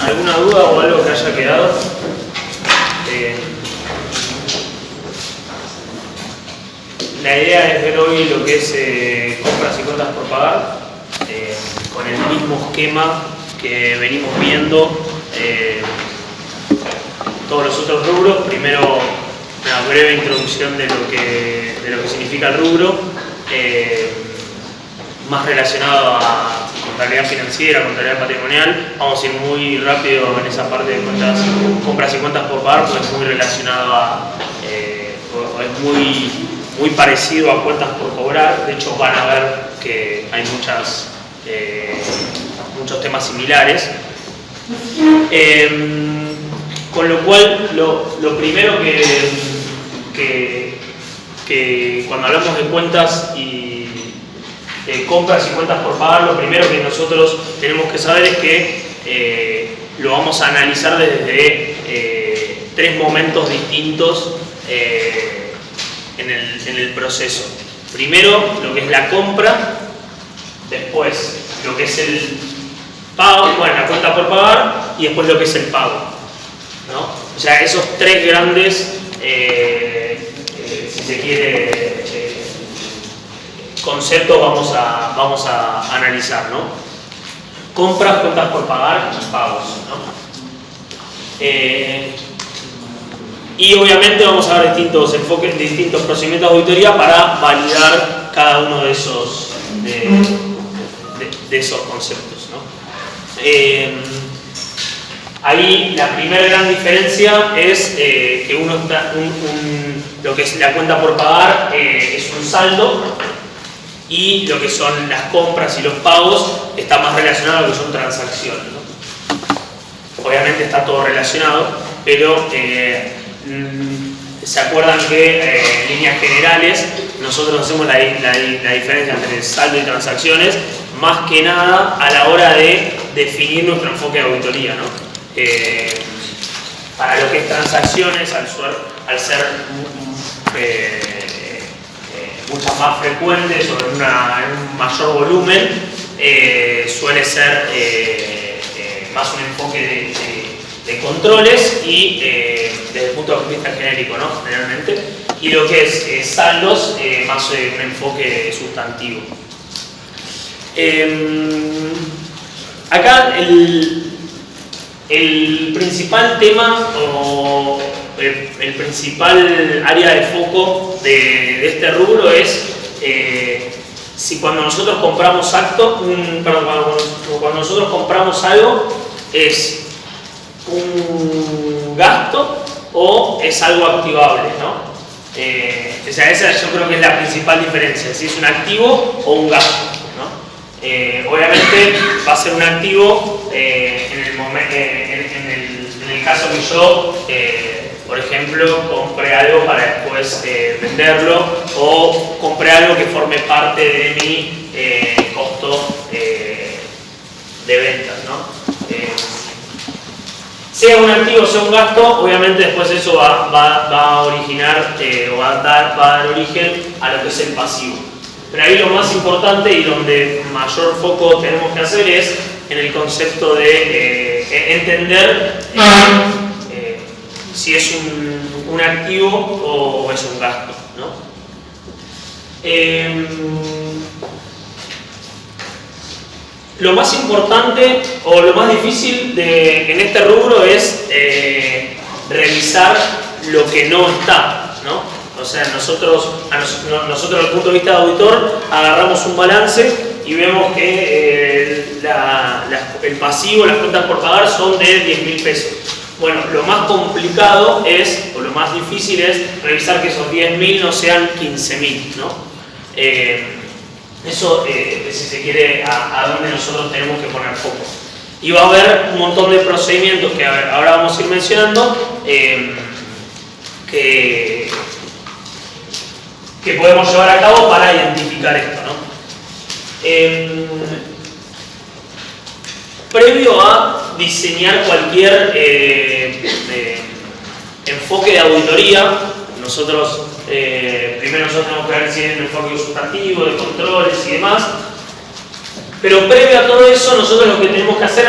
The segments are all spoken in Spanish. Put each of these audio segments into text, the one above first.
¿Alguna duda o algo que haya quedado? La idea es ver hoy lo que es compras y cuentas por pagar, con el mismo esquema que venimos viendo todos los otros rubros. Primero, una breve introducción de lo que significa el rubro, más relacionado a contabilidad financiera, contabilidad patrimonial. Vamos a ir muy rápido en esa parte de compras y cuentas por pagar, porque es muy relacionado a, o es muy parecido a cuentas por cobrar. De hecho, van a ver que hay muchos temas similares. Con lo cual, lo primero que cuando hablamos de cuentas y compras y cuentas por pagar, lo primero que nosotros tenemos que saber es que lo vamos a analizar desde tres momentos distintos en el proceso. Primero, lo que es la compra, después lo que es el pago, bueno, la cuenta por pagar, y después lo que es el pago, ¿no? O sea, esos tres grandes, si se quiere, conceptos vamos a analizar, ¿no? Compras, cuentas por pagar y pagos, ¿no? Y obviamente vamos a ver distintos enfoques, distintos procedimientos de auditoría para validar cada uno de esos conceptos, ¿no? Ahí la primera gran diferencia es que lo que es la cuenta por pagar es un saldo, y lo que son las compras y los pagos está más relacionado a lo que son transacciones, ¿no? Obviamente está todo relacionado, pero se acuerdan que en líneas generales nosotros hacemos la diferencia entre saldo y transacciones, más que nada a la hora de definir nuestro enfoque de auditoría, ¿no? Para lo que es transacciones, al ser muchas más frecuentes o en un mayor volumen, suele ser más un enfoque de controles y desde el punto de vista genérico, ¿no? Generalmente, y lo que es saldos, más un enfoque sustantivo. Acá el principal tema o el principal área de foco de este rubro es si cuando nosotros compramos cuando nosotros compramos algo, es un gasto o es algo activable, ¿no? O sea, esa yo creo que es la principal diferencia, si es un activo o un gasto, ¿no? Obviamente va a ser un activo en el caso que yo, por ejemplo, compré algo para después venderlo, o compré algo que forme parte de mi costo de ventas, ¿no? Sea un activo o sea un gasto, obviamente después eso va a originar o va a dar origen a lo que es el pasivo. Pero ahí lo más importante y donde mayor foco tenemos que hacer es en el concepto de entender si es un activo o es un gasto, ¿no? Lo más importante o lo más difícil en este rubro es revisar lo que no está, ¿no? O sea, nosotros desde el punto de vista de auditor agarramos un balance y vemos que el pasivo, las cuentas por pagar son de 10.000 pesos. Bueno, lo más complicado o lo más difícil es revisar que esos 10.000 no sean 15.000, ¿no? Eso, si se quiere, a donde nosotros tenemos que poner foco. Y va a haber un montón de procedimientos que ahora vamos a ir mencionando que podemos llevar a cabo para identificar esto, ¿no? Previo a diseñar cualquier enfoque de auditoría, primero nosotros tenemos que ver si es un enfoque sustantivo, de controles y demás. Pero previo a todo eso, nosotros lo que tenemos que hacer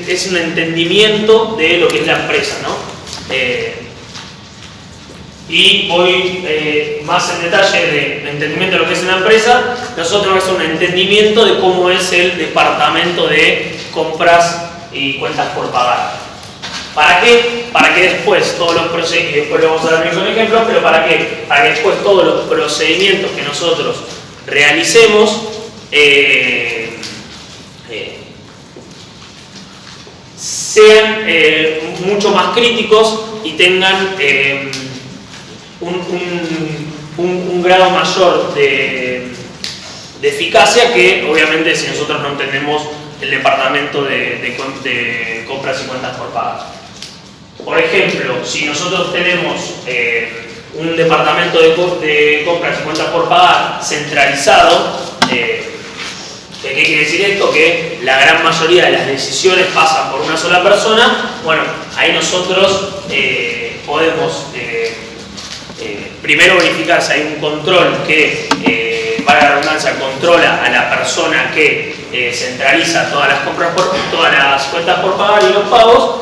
es un entendimiento de lo que es la empresa, ¿no? Y voy más en detalle de entendimiento de lo que es una empresa. Nosotros vamos a hacer un entendimiento de cómo es el departamento de compras y cuentas por pagar. ¿Para qué? Para que después todos los procedimientos, y después lo vamos a dar con ejemplos, pero ¿para qué? Para que después todos los procedimientos que nosotros realicemos sean mucho más críticos y tengan un grado mayor de eficacia que obviamente si nosotros no entendemos el departamento de compras y cuentas por pagar. Por ejemplo, si nosotros tenemos un departamento de compras y cuentas por pagar centralizado, ¿qué quiere decir esto? Que la gran mayoría de las decisiones pasan por una sola persona. Bueno, ahí nosotros podemos primero verificar si hay un control que, para la redundancia, controla a la persona que centraliza todas las compras todas las cuentas por pagar y los pagos,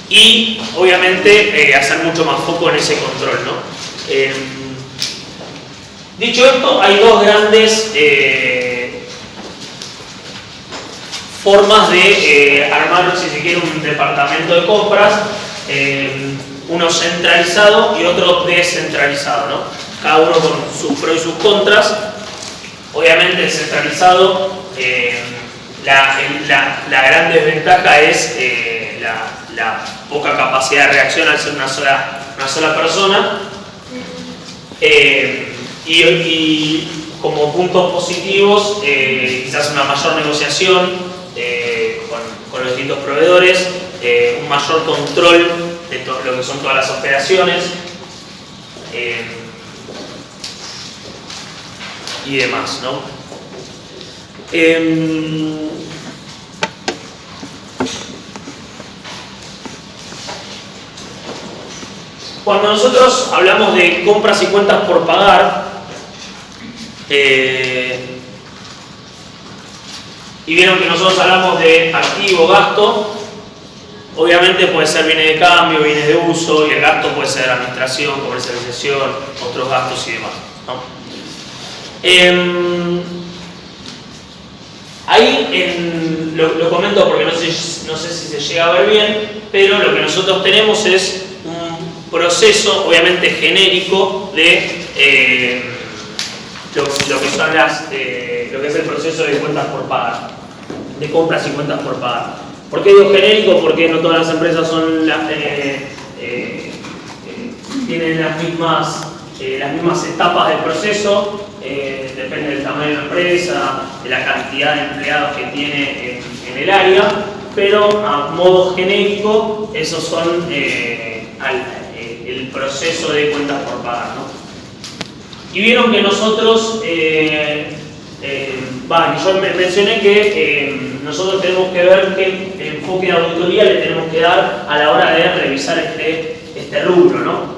y obviamente hacer mucho más foco en ese control, ¿no? Dicho esto, hay dos grandes formas de armar, si se quiere, un departamento de compras, uno centralizado y otro descentralizado, ¿no? Cada uno con sus pros y sus contras. Obviamente el centralizado, la gran desventaja es la poca capacidad de reacción al ser una sola persona. Y como puntos positivos, quizás una mayor negociación con los distintos proveedores, un mayor control de lo que son todas las operaciones y demás, ¿no? Cuando nosotros hablamos de compras y cuentas por pagar, y vieron que nosotros hablamos de activo, gasto, obviamente puede ser bienes de cambio, bienes de uso, y el gasto puede ser administración, comercialización, otros gastos y demás, ¿no? Ahí lo comento porque no sé si se llega a ver bien, pero lo que nosotros tenemos es un proceso obviamente genérico de lo que es el proceso de cuentas por pagar, de compras y cuentas por pagar. ¿Por qué digo genérico? Porque no todas las empresas son tienen las mismas etapas del proceso, depende del tamaño de la empresa, de la cantidad de empleados que tiene en el área, pero a modo genérico esos son el proceso de cuentas por pagar, ¿no? Y vieron que nosotros, yo mencioné que nosotros tenemos que ver qué enfoque de auditoría le tenemos que dar a la hora de revisar este rubro, ¿no?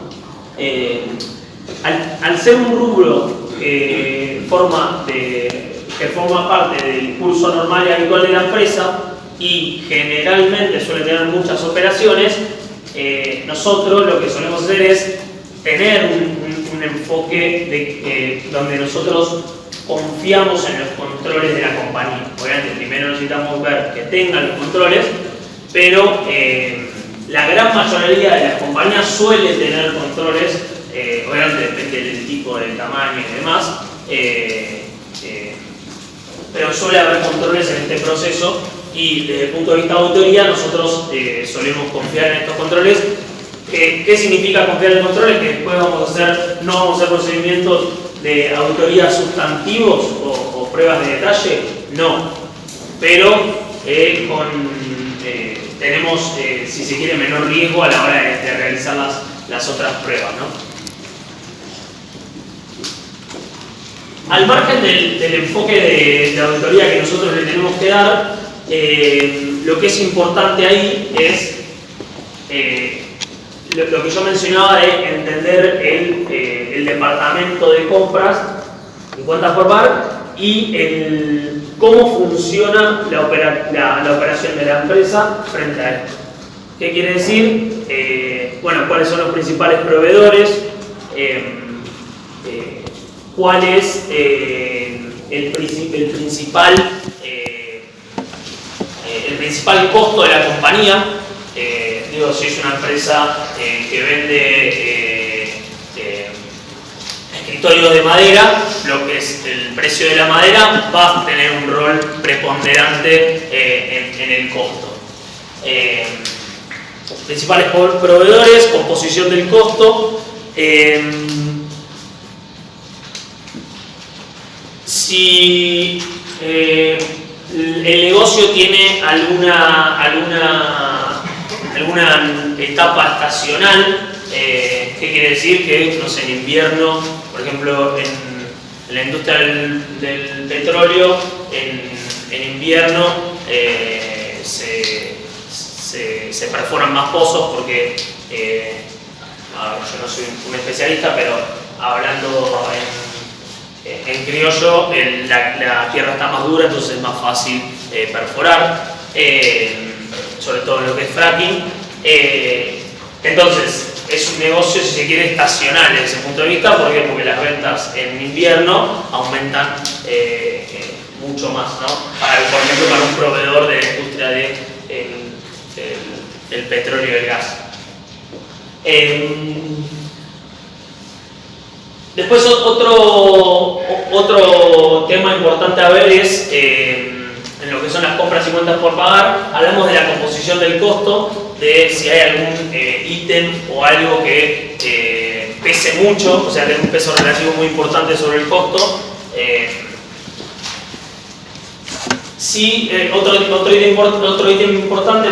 Al ser un rubro que forma parte del curso normal y habitual de la empresa y generalmente suele tener muchas operaciones, nosotros lo que solemos hacer es tener un enfoque donde nosotros confiamos en los controles de la compañía. Obviamente primero necesitamos ver que tengan los controles, pero la gran mayoría de las compañías suele tener controles, obviamente depende del tipo, del tamaño y demás, pero suele haber controles en este proceso y desde el punto de vista de auditoría nosotros solemos confiar en estos controles. ¿Qué significa confiar en controles? Que después no vamos a hacer procedimientos de auditoría sustantivos o pruebas de detalle, no, pero tenemos, si se quiere, menor riesgo a la hora de realizar las otras pruebas, ¿no? Al margen del enfoque de auditoría que nosotros le tenemos que dar, lo que es importante ahí es lo que yo mencionaba de entender el departamento de compras y cuentas por pagar y cómo funciona la operación de la empresa frente a esto. ¿Qué quiere decir? Bueno, cuáles son los principales proveedores, cuál es el principal costo de la compañía. Digo, si es una empresa que vende escritorios de madera, lo que es el precio de la madera va a tener un rol preponderante en el costo. Principales proveedores, composición del costo. Si el negocio tiene alguna etapa estacional, ¿qué quiere decir? Que, no sé, en invierno, por ejemplo, en la industria del petróleo, en invierno se perforan más pozos porque, yo no soy un especialista, pero hablando en criollo, la tierra está más dura, entonces es más fácil perforar, sobre todo en lo que es fracking. Entonces, es un negocio, si se quiere, estacional desde ese punto de vista. ¿Por qué? Porque las ventas en invierno aumentan mucho más, ¿no? Por ejemplo, para un proveedor de la industria del petróleo y el gas. Después otro tema importante a ver es en lo que son las compras y cuentas por pagar. Hablamos de la composición del costo, de si hay algún ítem o algo que pese mucho, o sea, tenga un peso relativo muy importante sobre el costo. Otro ítem importante,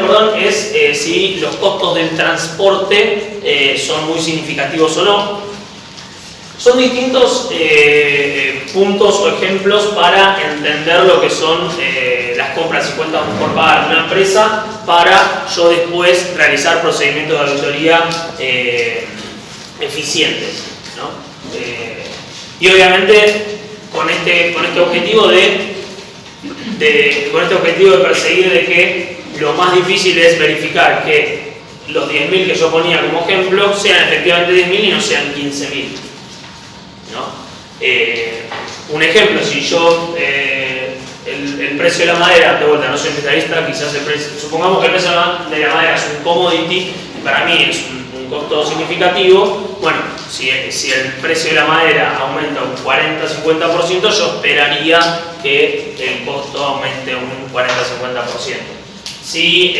es si los costos del transporte son muy significativos o no. Son distintos puntos o ejemplos para entender lo que son las compras y cuentas por pagar de una empresa, para yo después realizar procedimientos de auditoría eficientes, ¿no? Y obviamente con este objetivo de perseguir de que lo más difícil es verificar que los 10.000 que yo ponía como ejemplo sean efectivamente 10.000 y no sean 15.000. ¿No? Un ejemplo, si yo el precio de la madera, de vuelta, no soy especialista, quizás supongamos que el precio de la madera es un commodity, para mí es un costo significativo. Bueno, si el precio de la madera aumenta un 40-50%, yo esperaría que el costo aumente un 40-50%. Si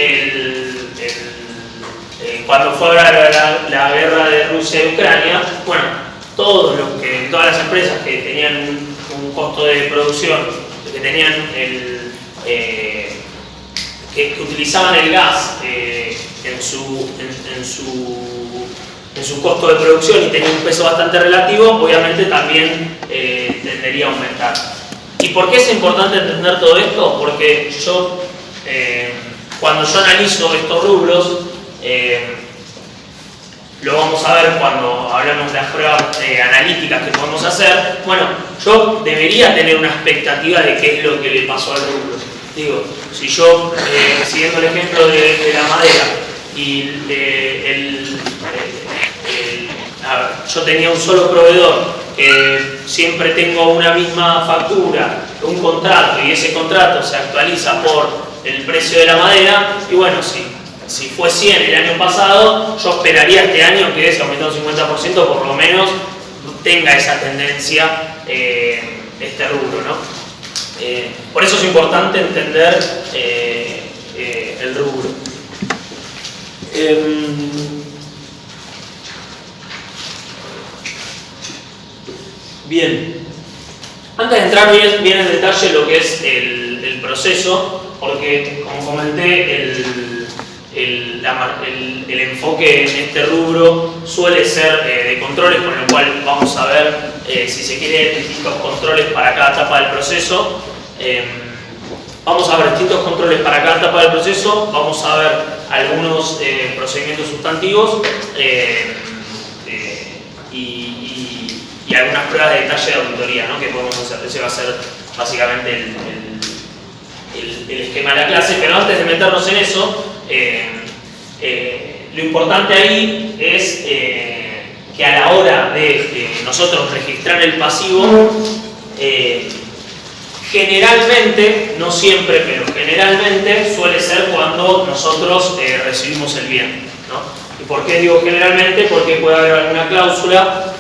cuando fue la guerra de Rusia y Ucrania, bueno, todas las empresas que tenían un costo de producción, que tenían que utilizaban el gas en su costo de producción y tenía un peso bastante relativo, obviamente también tendería a aumentar. ¿Y por qué es importante entender todo esto? Porque cuando yo analizo estos rubros, lo vamos a ver cuando hablamos de las pruebas analíticas que podemos hacer. Bueno, yo debería tener una expectativa de qué es lo que le pasó al rubro. Digo, si yo, siguiendo el ejemplo de la madera, y yo tenía un solo proveedor, siempre tengo una misma factura, un contrato, y ese contrato se actualiza por el precio de la madera, y bueno, si fue 100 el año pasado, yo esperaría este año que se aumentó un 50%, por lo menos tenga esa tendencia este rubro, ¿no? Por eso es importante entender el rubro. Bien. Antes de entrar bien en detalle lo que es el proceso, porque como comenté, el enfoque en este rubro suele ser de controles, con lo cual vamos a ver, si se quiere, distintos controles para cada etapa del proceso. Vamos a ver distintos controles para cada etapa del proceso, vamos a ver algunos procedimientos sustantivos y algunas pruebas de detalle de auditoría, ¿no?, que podemos hacer. Ese va a ser básicamente el esquema de la clase, pero antes de meternos en eso, lo importante ahí es que a la hora de nosotros registrar el pasivo, generalmente, no siempre, pero generalmente suele ser cuando nosotros recibimos el bien, ¿no? ¿Y por qué digo generalmente? Porque puede haber alguna cláusula,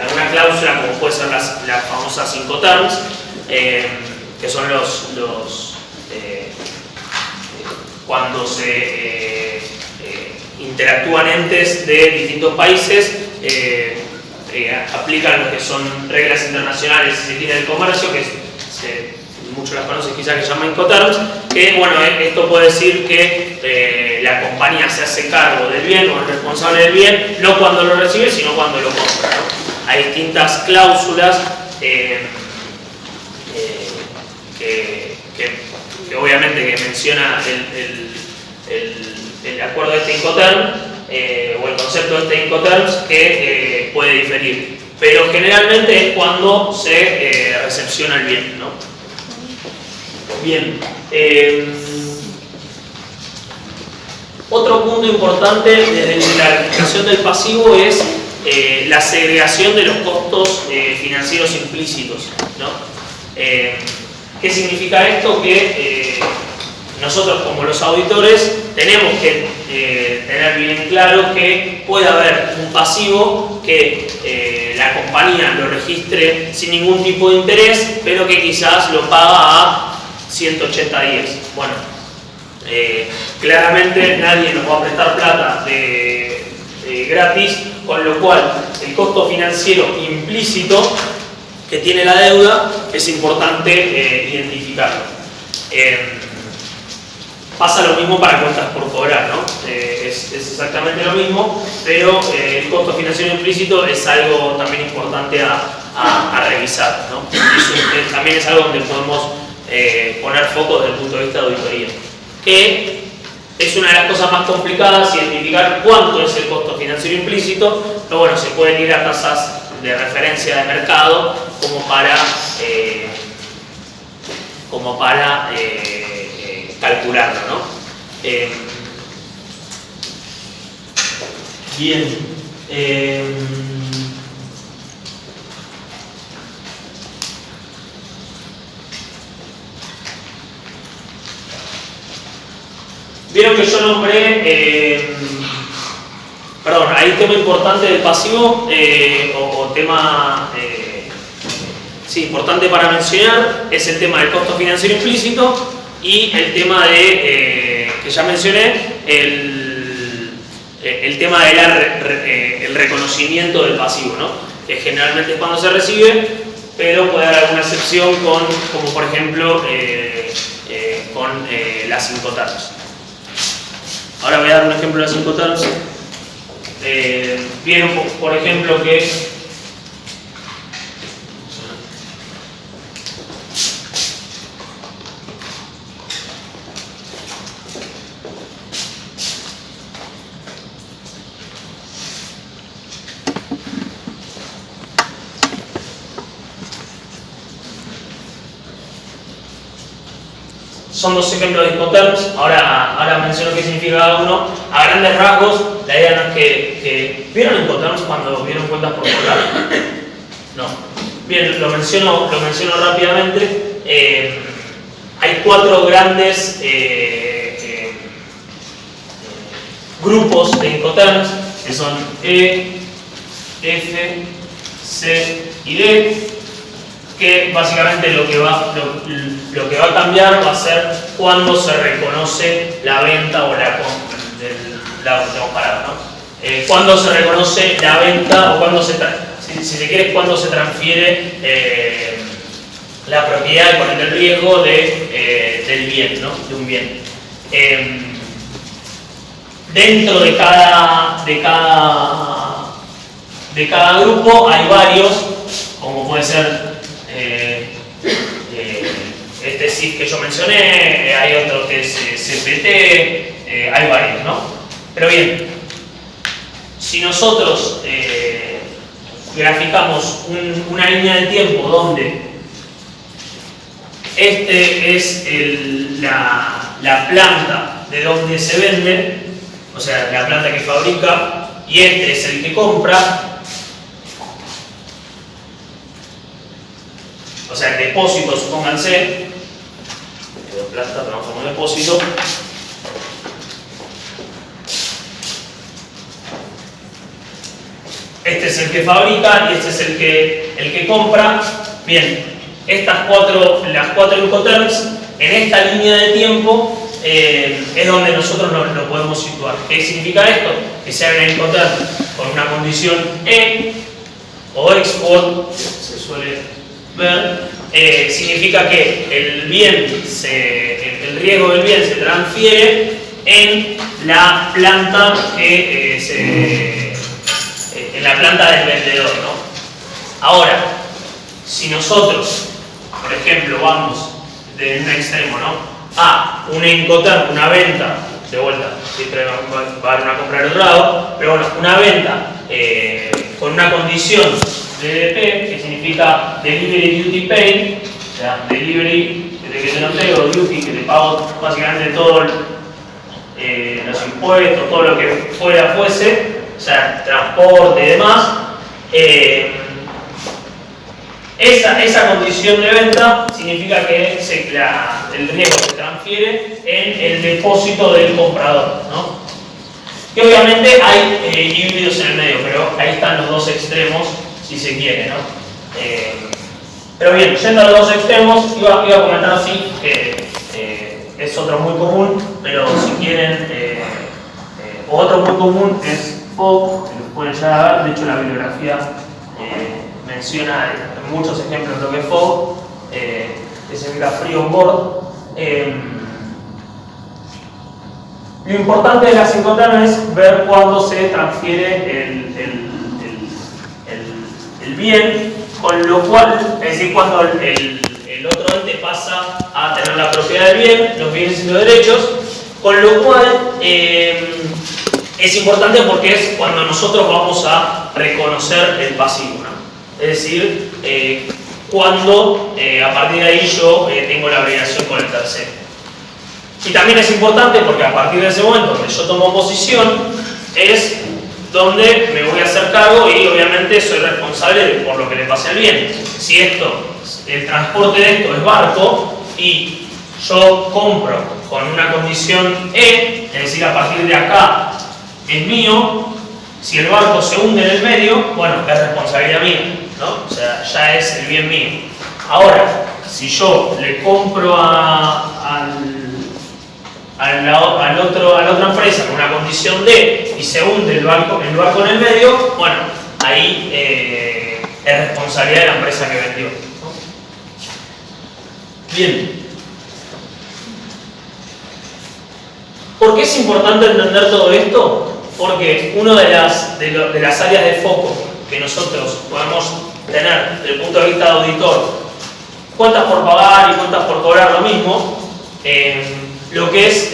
alguna cláusula como puede ser las famosas Incoterms, que son cuando se interactúan entes de distintos países, aplican lo que son reglas internacionales, si se quiere, del comercio, que muchos las conocen quizás, que se llama Incoterms, que bueno, esto puede decir que la compañía se hace cargo del bien o es responsable del bien, no cuando lo recibe, sino cuando lo compra, ¿no? Hay distintas cláusulas que obviamente que menciona el acuerdo de este Incoterm, o el concepto de este Incoterms, que puede diferir, pero generalmente es cuando se recepciona el bien, ¿no? Bien. Otro punto importante desde la clasificación del pasivo es la segregación de los costos financieros implícitos, ¿no? ¿Qué significa esto? Que nosotros como los auditores tenemos que tener bien claro que puede haber un pasivo que la compañía lo registre sin ningún tipo de interés, pero que quizás lo paga a 180 días. Bueno, claramente nadie nos va a prestar plata gratis, con lo cual el costo financiero implícito que tiene la deuda es importante identificarlo. Pasa lo mismo para cuentas por cobrar, ¿no? Es exactamente lo mismo, pero el costo financiero implícito es algo también importante a revisar, ¿no? Eso también es algo donde podemos poner foco desde el punto de vista de auditoría. Que es una de las cosas más complicadas, identificar cuánto es el costo financiero implícito, pero bueno, se pueden ir a tasas de referencia de mercado como para calcularlo, ¿no? Bien. Vieron que yo nombré, perdón, hay un tema importante del pasivo, o tema importante para mencionar, es el tema del costo financiero implícito y el tema de, que ya mencioné, el tema del reconocimiento del pasivo, ¿no? Que generalmente es cuando se recibe, pero puede haber alguna excepción como por ejemplo con las Incoterms. Ahora voy a dar un ejemplo de las Incoterms. Vieron, por ejemplo, que son dos ejemplos de Incoterms. Ahora menciono qué significa cada uno. A grandes rasgos, la idea no es que ¿vieron Incoterms cuando vieron cuentas por cobrar? No. Bien, lo menciono rápidamente. Hay cuatro grandes grupos de Incoterms, que son E, F, C y D, que básicamente lo que va a cambiar va a ser cuando se reconoce la venta o la compra ¿no? Cuando se reconoce la venta o cuando si se quiere, cuando se transfiere la propiedad con el riesgo del bien, ¿no? De un bien. Dentro de cada grupo hay varios, como puede ser este SIF que yo mencioné, hay otro que es CPT, hay varios, ¿no? Pero bien, si nosotros graficamos una línea de tiempo donde este es la planta de donde se vende, o sea, la planta que fabrica, y este es el que compra, o sea, el depósito, supónganse, planta, trabaja como depósito. Este es el que fabrica y este es el que compra. Bien, las cuatro Incoterms, en esta línea de tiempo es donde nosotros lo podemos situar. ¿Qué significa esto? Que sea una Incoterm con una condición E o export, que se suele ver, significa que el riesgo del bien se transfiere en la planta en la planta del vendedor, ¿no? Ahora, si nosotros, por ejemplo, vamos de un extremo, ¿no?, a una Incoterm, una venta, de vuelta, siempre va a haber una compra del otro lado, pero bueno, una venta con una condición DDP, que significa Delivery Duty Paid, o sea, Delivery que te lo entrego, Duty que te pago básicamente todos los impuestos, todo lo que fuese, o sea, transporte y demás. Esa condición de venta significa que el riesgo se transfiere en el depósito del comprador, ¿no? Y obviamente hay híbridos en el medio, pero ahí están los dos extremos, si se quiere, ¿no? Pero bien, yendo a los dos extremos, iba a comentar así que es otro muy común, pero si quieren, otro muy común es FOB, que lo pueden llegar a ver. De hecho, la bibliografía menciona en muchos ejemplos lo que es FOB, que significa Free On Board. Lo importante de las Incoterm es ver cuándo se transfiere el bien, con lo cual, es decir, cuando el otro ente pasa a tener la propiedad del bien, los bienes y los derechos, con lo cual es importante porque es cuando nosotros vamos a reconocer el pasivo, ¿no? Es decir, cuando a partir de ahí yo tengo la obligación con el tercero. Y también es importante porque a partir de ese momento donde yo tomo posición es donde me voy a hacer cargo y obviamente soy responsable por lo que le pase al bien. Si el transporte de esto es barco y yo compro con una condición E, es decir, a partir de acá es mío, si el barco se hunde en el medio, bueno, es responsabilidad mía, ¿no? O sea, ya es el bien mío. Ahora, si yo le compro a la otra empresa con una condición D y se hunde el barco en el medio, bueno, ahí es responsabilidad de la empresa que vendió, ¿no? Bien. ¿Por qué es importante entender todo esto? Porque una de las áreas de foco que nosotros podemos tener desde el punto de vista de auditor, cuentas por pagar y cuentas por cobrar lo mismo, lo que es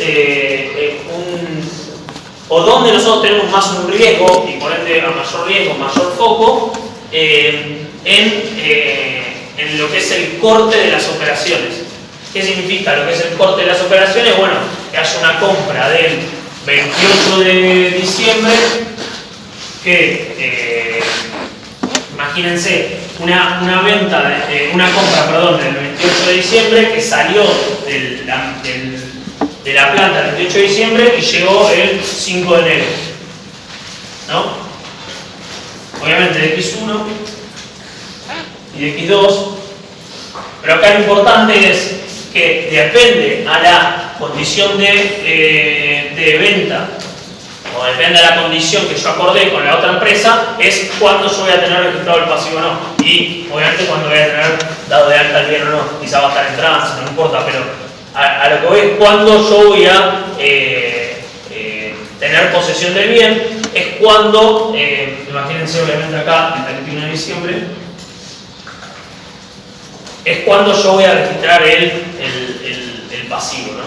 o donde nosotros tenemos más un riesgo y por ende a mayor riesgo, mayor foco, en lo que es el corte de las operaciones. ¿Qué significa lo que es el corte de las operaciones? Bueno, que haya una compra del 28 de diciembre que, imagínense, una compra del 28 de diciembre que salió de la planta el 28 de diciembre y llegó el 5 de enero, ¿no? Obviamente de X1 y de X2, pero acá lo importante es que depende a la condición de venta o depende de la condición que yo acordé con la otra empresa, es cuándo yo voy a tener registrado el pasivo o no. Y obviamente cuando voy a tener dado de alta el bien o no. Quizá va a estar en tránsito, no importa, pero a lo que voy es cuándo yo voy a tener posesión del bien, es cuando, imagínense obviamente acá, el 31 de diciembre, es cuando yo voy a registrar el pasivo, ¿no?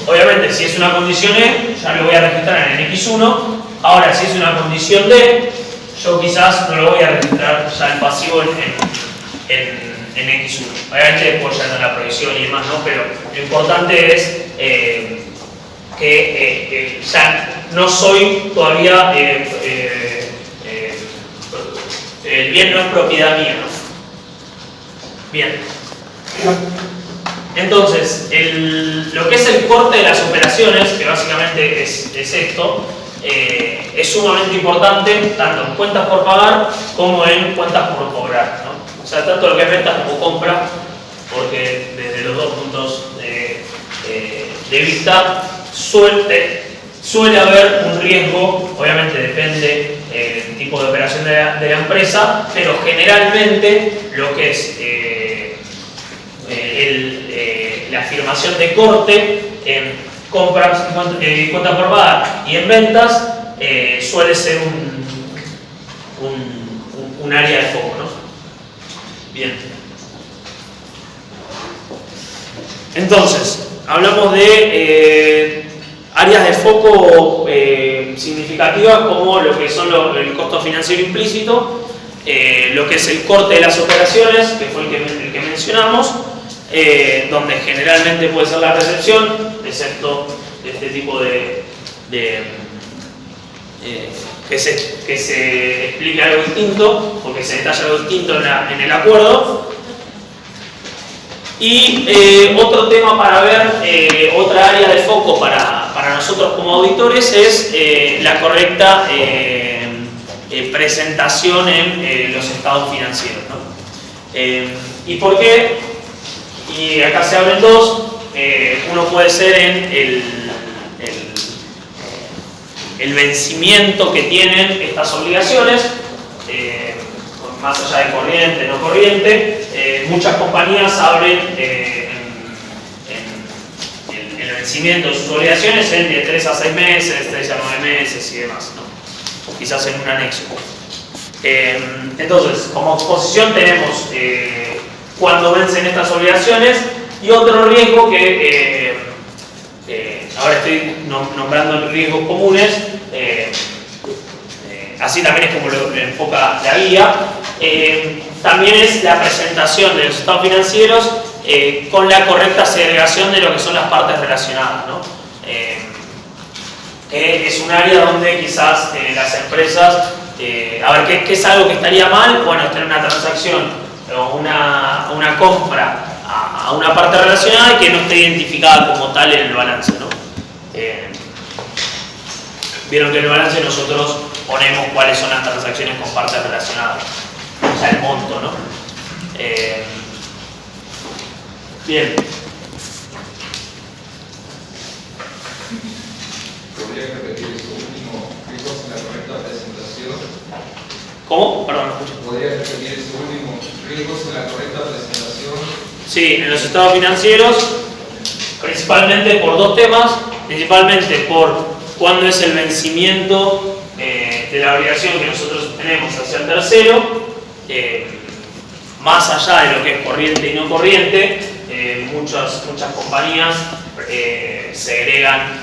Obviamente, si es una condición E, ya lo voy a registrar en el X1. Ahora, si es una condición D, yo quizás no lo voy a registrar ya el pasivo en X1. Obviamente después ya no la provisión y demás, ¿no? Pero lo importante es que ya no soy todavía, el bien no es propiedad mía, ¿no? Bien. Entonces, lo que es el corte de las operaciones, que básicamente es esto, es sumamente importante tanto en cuentas por pagar como en cuentas por cobrar, ¿no? O sea, tanto lo que es ventas como compra, porque desde los dos puntos de vista suele haber un riesgo, obviamente depende del tipo de operación de la empresa, pero generalmente lo que es la afirmación de corte en compras y cuentas por pagar y en ventas suele ser un área de foco, ¿no? Bien. Entonces, hablamos de áreas de foco significativas como lo que son el costo financiero implícito, lo que es el corte de las operaciones, que fue el que mencionamos, donde generalmente puede ser la recepción, excepto de este tipo que se explique algo distinto, porque se detalla algo distinto en el acuerdo. Y otro tema para ver, otra área de foco para nosotros como auditores es la correcta presentación en los estados financieros, ¿no? ¿Y por qué? Y acá se abren dos. Uno puede ser en el vencimiento que tienen estas obligaciones, más allá de corriente, no corriente. Muchas compañías abren el vencimiento de sus obligaciones de 3 a 6 meses, 3 a 9 meses y demás, ¿no? Quizás en un anexo. Entonces, como exposición tenemos cuando vencen estas obligaciones y otro riesgo que ahora estoy nombrando riesgos comunes, así también es como lo enfoca la guía. También es la presentación de los estados financieros con la correcta segregación de lo que son las partes relacionadas, ¿no? Es un área donde quizás las empresas, a ver, ¿qué es algo que estaría mal? Bueno, tener una transacción o una compra a una parte relacionada y que no esté identificada como tal en el balance, ¿no? Vieron que en el balance nosotros ponemos cuáles son las transacciones con partes relacionadas, o sea, el monto, ¿no? Bien. ¿Podría repetir eso último? ¿Riesgos en la correcta presentación? ¿Cómo? Perdón, no escucho. ¿Podría repetir eso último? ¿Riesgos en la correcta presentación? Sí, en los estados financieros, principalmente por dos temas, principalmente por cuándo es el vencimiento de la obligación que nosotros tenemos hacia el tercero, más allá de lo que es corriente y no corriente, muchas compañías segregan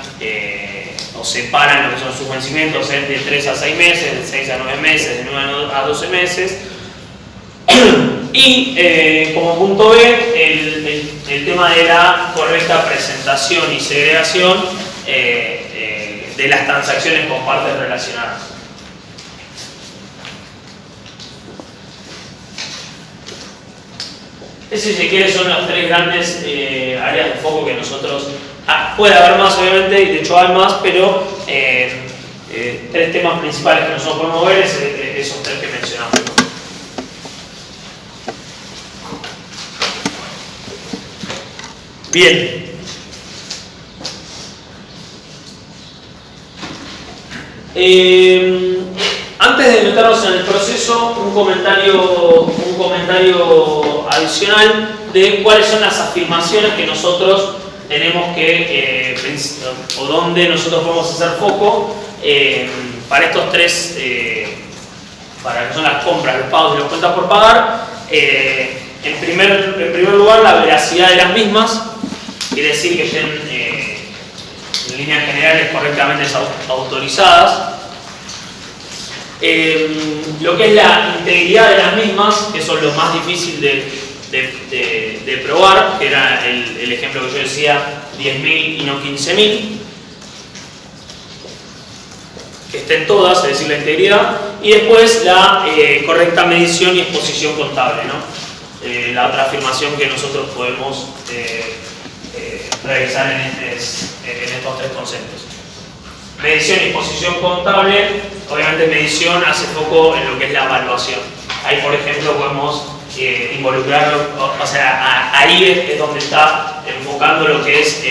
o separan lo que son sus vencimientos de 3 a 6 meses, de 6 a 9 meses, de 9 a 12 meses. Y como punto B, el tema de la correcta presentación y segregación de las transacciones con partes relacionadas. Ese, si quiere, son las tres grandes áreas de foco que nosotros... puede haber más, obviamente, y de hecho hay más, pero tres temas principales que nosotros podemos ver es esos tres que mencionamos. Bien. Antes de meternos en el proceso, un comentario adicional de cuáles son las afirmaciones que nosotros tenemos que, o donde nosotros podemos hacer foco para estos tres, para que son las compras, los pagos y las cuentas por pagar. En primer lugar, la veracidad de las mismas, quiere decir que estén en líneas generales correctamente autorizadas. Lo que es la integridad de las mismas, que eso es lo más difícil de probar, que era el ejemplo que yo decía, 10.000 y no 15.000. Que estén todas, es decir, la integridad. Y después la correcta medición y exposición contable, ¿no? La otra afirmación que nosotros podemos revisar en estos tres conceptos. Medición y exposición contable, obviamente medición hace foco en lo que es la evaluación. Ahí, por ejemplo, podemos involucrarlo, o sea, ahí es donde está enfocando lo que es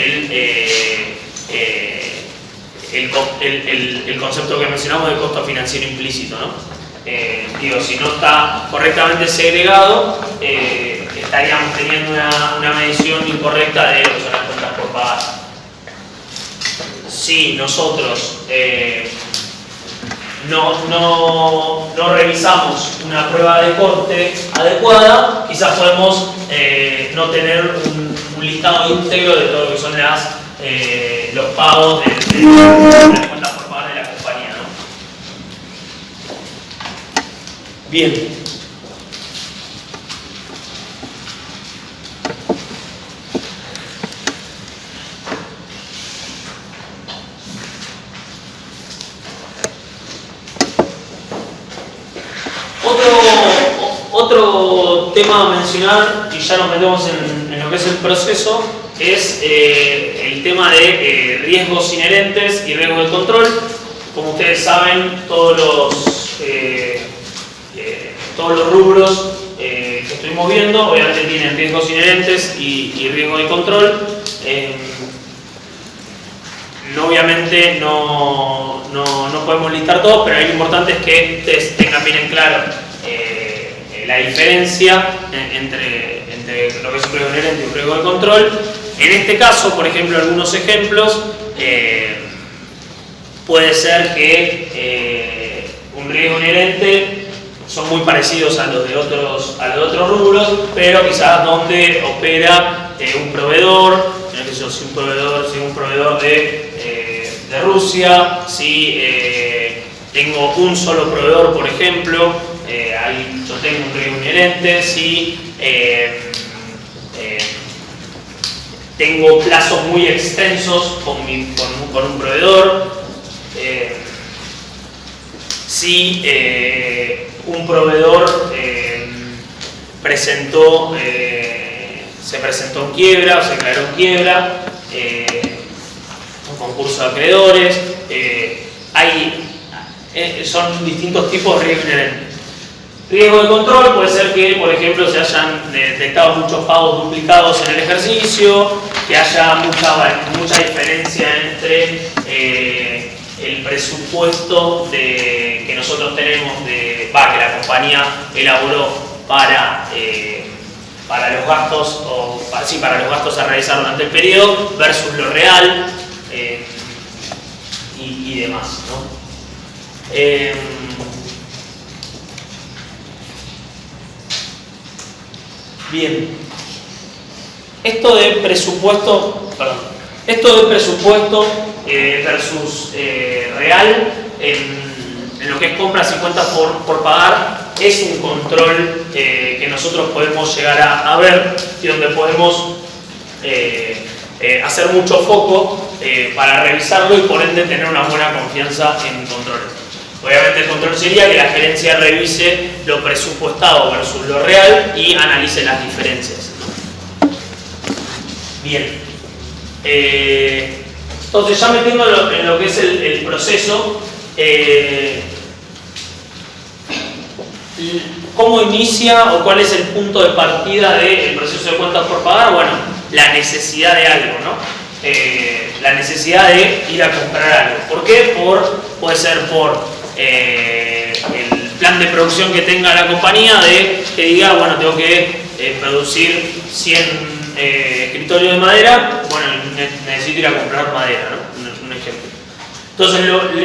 el concepto que mencionamos de costo financiero implícito, ¿no? Digo, si no está correctamente segregado, estaríamos teniendo una medición incorrecta de lo que son las cuentas por pagar. Si nosotros no revisamos una prueba de corte adecuada, quizás podemos no tener un listado íntegro de todo lo que son los pagos de las cuentas por pagar de la compañía, ¿no? Bien. Otro tema a mencionar, y ya nos metemos en lo que es el proceso, es el tema de riesgos inherentes y riesgos de control. Como ustedes saben, todos los rubros que estuvimos viendo obviamente tienen riesgos inherentes y riesgo de control. Obviamente no podemos listar todos, pero lo importante es que ustedes tengan bien en claro la diferencia entre lo que es un riesgo inherente y un riesgo de control. En este caso, por ejemplo, algunos ejemplos, puede ser que un riesgo inherente son muy parecidos a los de otros rubros, pero quizás donde opera un proveedor, si un proveedor de Rusia, si tengo un solo proveedor, por ejemplo, ahí yo tengo un riesgo inherente. Si tengo plazos muy extensos con un proveedor, si un proveedor se presentó en quiebra o se declaró en quiebra, un concurso de acreedores, son distintos tipos de riesgo inherente. Riesgo de control puede ser que, por ejemplo, se hayan detectado muchos pagos duplicados en el ejercicio, que haya mucha diferencia entre el presupuesto que nosotros tenemos, que la compañía elaboró para los gastos para los gastos a realizar durante el periodo versus lo real y demás, ¿no? Bien, esto de presupuesto versus real en lo que es compras y cuentas por pagar es un control que nosotros podemos llegar a ver y donde podemos hacer mucho foco para revisarlo y por ende tener una buena confianza en control. Obviamente el control sería que la gerencia revise lo presupuestado versus lo real y analice las diferencias, ¿no? Bien. Entonces, ya metiendo en lo que es el proceso, ¿cómo inicia o cuál es el punto de partida del proceso de cuentas por pagar? Bueno, la necesidad de algo, ¿no? La necesidad de ir a comprar algo. ¿Por qué? Puede ser por el plan de producción que tenga la compañía, que diga, bueno, tengo que producir 100 escritorios de madera, bueno, necesito ir a comprar madera, ¿no? Un ejemplo. Entonces,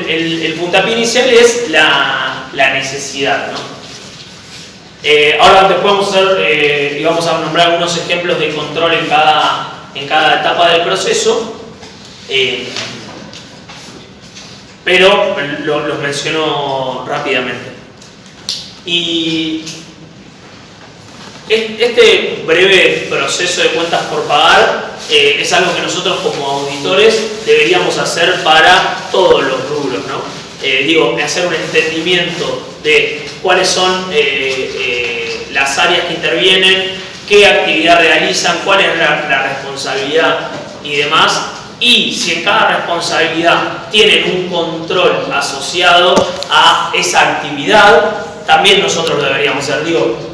el puntapié inicial es la necesidad, ¿no? Ahora después vamos a hacer, y vamos a nombrar algunos ejemplos de control en cada etapa del proceso. pero los menciono rápidamente. Y este breve proceso de cuentas por pagar es algo que nosotros como auditores deberíamos hacer para todos los rubros, ¿no? Hacer un entendimiento de cuáles son las áreas que intervienen, qué actividad realizan, cuál es la responsabilidad y demás, y si en cada responsabilidad tienen un control asociado a esa actividad, también nosotros lo deberíamos hacer.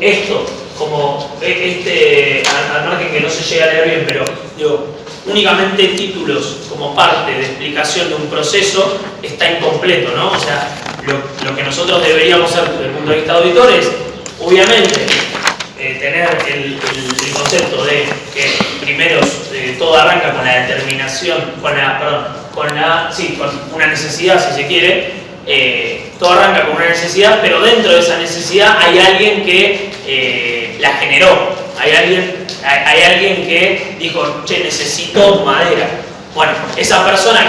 Esto, como al margen que no se llega a leer bien, pero únicamente títulos como parte de explicación de un proceso está incompleto, ¿no? O sea, lo que nosotros deberíamos hacer desde el punto de vista de auditor es, obviamente, tener el concepto de que primero todo arranca con la determinación, con una necesidad, si se quiere. Todo arranca con una necesidad, pero dentro de esa necesidad hay alguien que la generó, hay alguien que dijo, che, necesito madera. Bueno, esa persona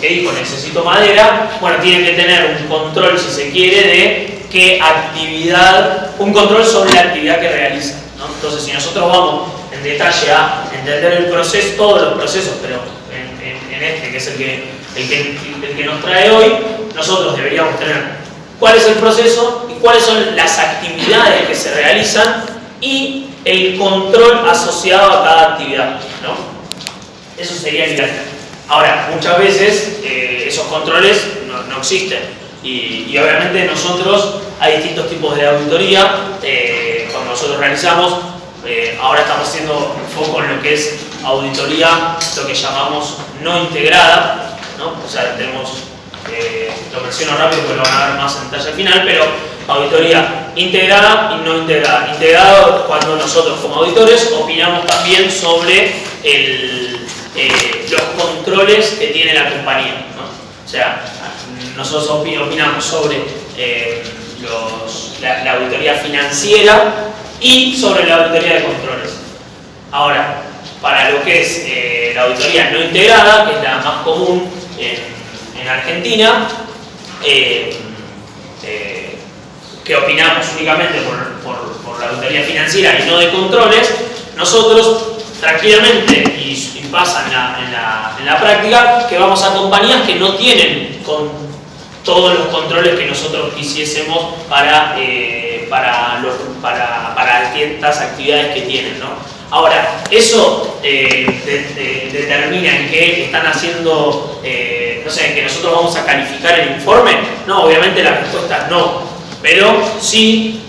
que dijo necesito madera, bueno, tiene que tener un control, si se quiere, de qué actividad, un control sobre la actividad que realiza, ¿no? Entonces, si nosotros vamos en detalle a entender el proceso, todos los procesos, pero en este, que es el que nos trae hoy, nosotros deberíamos tener cuál es el proceso y cuáles son las actividades que se realizan y el control asociado a cada actividad, ¿no? Eso sería el ideal. Ahora, muchas veces esos controles no existen y obviamente nosotros hay distintos tipos de auditoría. Cuando nosotros realizamos, ahora estamos haciendo foco en lo que es auditoría, lo que llamamos no integrada, ¿no? O sea, tenemos, lo menciono rápido porque lo van a ver más en detalle al final, pero auditoría integrada y no integrada. Integrado cuando nosotros como auditores opinamos también sobre los controles que tiene la compañía, ¿no? O sea, nosotros opinamos sobre la auditoría financiera y sobre la auditoría de controles. Ahora, para lo que es la auditoría no integrada, que es la más común en Argentina, que opinamos únicamente por la auditoría financiera y no de controles, nosotros tranquilamente, y pasa en la práctica, que vamos a compañías que no tienen con todos los controles que nosotros quisiésemos para ciertas actividades que tienen, ¿no? Ahora, ¿eso determina en qué están haciendo, no sé, que nosotros vamos a calificar el informe? No, obviamente la respuesta es no, pero sí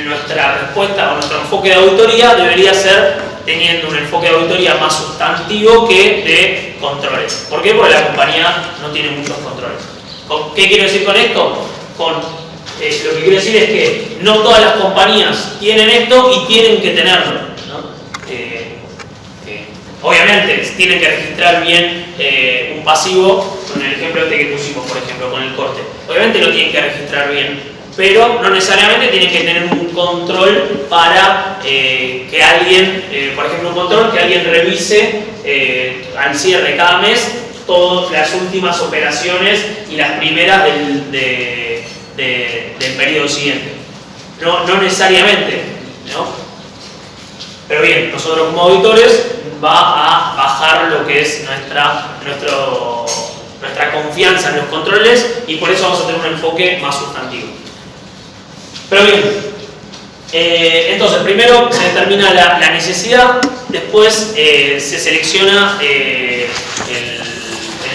nuestra respuesta o nuestro enfoque de auditoría debería ser teniendo un enfoque de auditoría más sustantivo que de controles. ¿Por qué? Porque la compañía no tiene muchos controles. ¿Qué quiero decir con esto? Lo que quiero decir es que no todas las compañías tienen esto y tienen que tenerlo, ¿no? Obviamente tienen que registrar bien un pasivo, con el ejemplo que pusimos, por ejemplo, con el corte. Obviamente lo tienen que registrar bien, pero no necesariamente tienen que tener un control para que alguien, por ejemplo, un control que alguien revise al cierre de cada mes todas las últimas operaciones y las primeras del periodo siguiente. No necesariamente, ¿no? Pero bien, nosotros como auditores va a bajar lo que es nuestra confianza en los controles y por eso vamos a tener un enfoque más sustantivo. Pero bien, entonces primero se determina la necesidad, después se selecciona el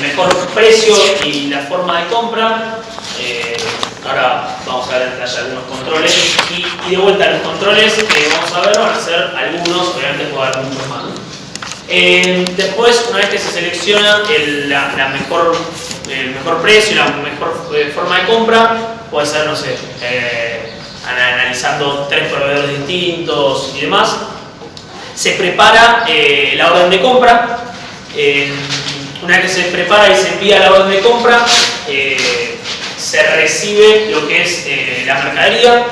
mejor precio y la forma de compra. Ahora vamos a ver en detalle algunos controles y de vuelta los controles que vamos a ver van a ser algunos, obviamente puede haber muchos más. Después, una vez que se selecciona el mejor precio y la mejor forma de compra, puede ser, no sé, analizando 3 proveedores distintos y demás, se prepara la orden de compra. Una vez que se prepara y se envía la orden de compra, se recibe lo que es la mercadería.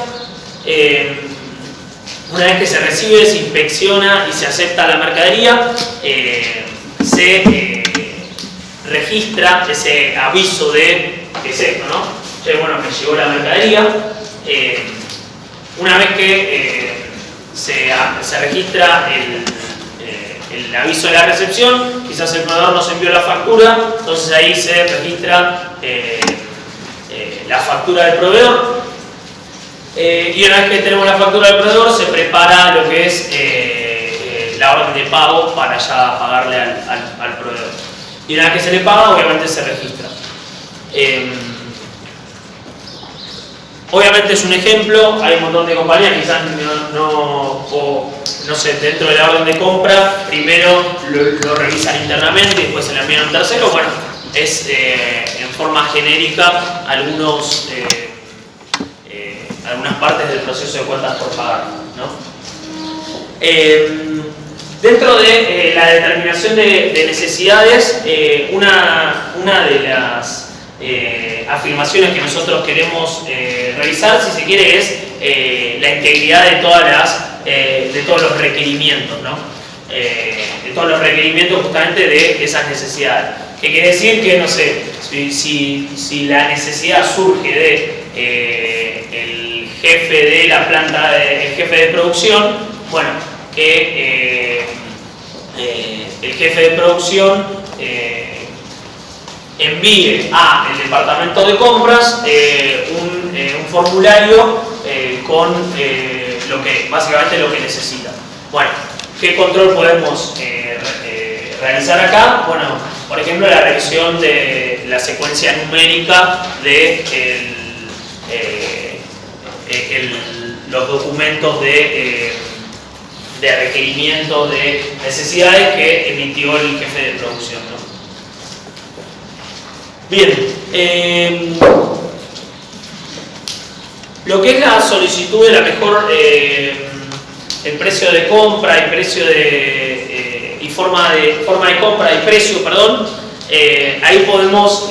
Una vez que se recibe, se inspecciona y se acepta la mercadería, se registra ese aviso de es esto, ¿no? Bueno, me llegó la mercadería. Una vez que se registra el aviso de la recepción, quizás el proveedor nos envió la factura, entonces ahí se registra la factura del proveedor. Y una vez que tenemos la factura del proveedor, se prepara lo que es la orden de pago para ya pagarle al proveedor. Y una vez que se le paga, obviamente se registra. Obviamente es un ejemplo, hay un montón de compañías, quizás no sé, dentro de la orden de compra, primero lo revisan internamente y después se le envían a un tercero. Bueno, es en forma genérica algunas partes del proceso de cuentas por pagar, ¿no? Dentro de la determinación de necesidades, una de las afirmaciones que nosotros queremos revisar, si se quiere, es la integridad de todos los requerimientos, ¿no? De todos los requerimientos justamente de esas necesidades. ¿Qué quiere decir? Que, no sé, si la necesidad surge de el jefe de la planta, el jefe de producción, bueno, que el jefe de producción envíe al departamento de compras un formulario con básicamente lo que necesita. Bueno, ¿qué control podemos realizar acá? Bueno, por ejemplo, la revisión de la secuencia numérica de los documentos de requerimientos de necesidades que emitió el jefe de producción, ¿no? Bien, lo que es la solicitud de la mejor, el precio de compra y precio y forma de compra y precio, perdón, ahí podemos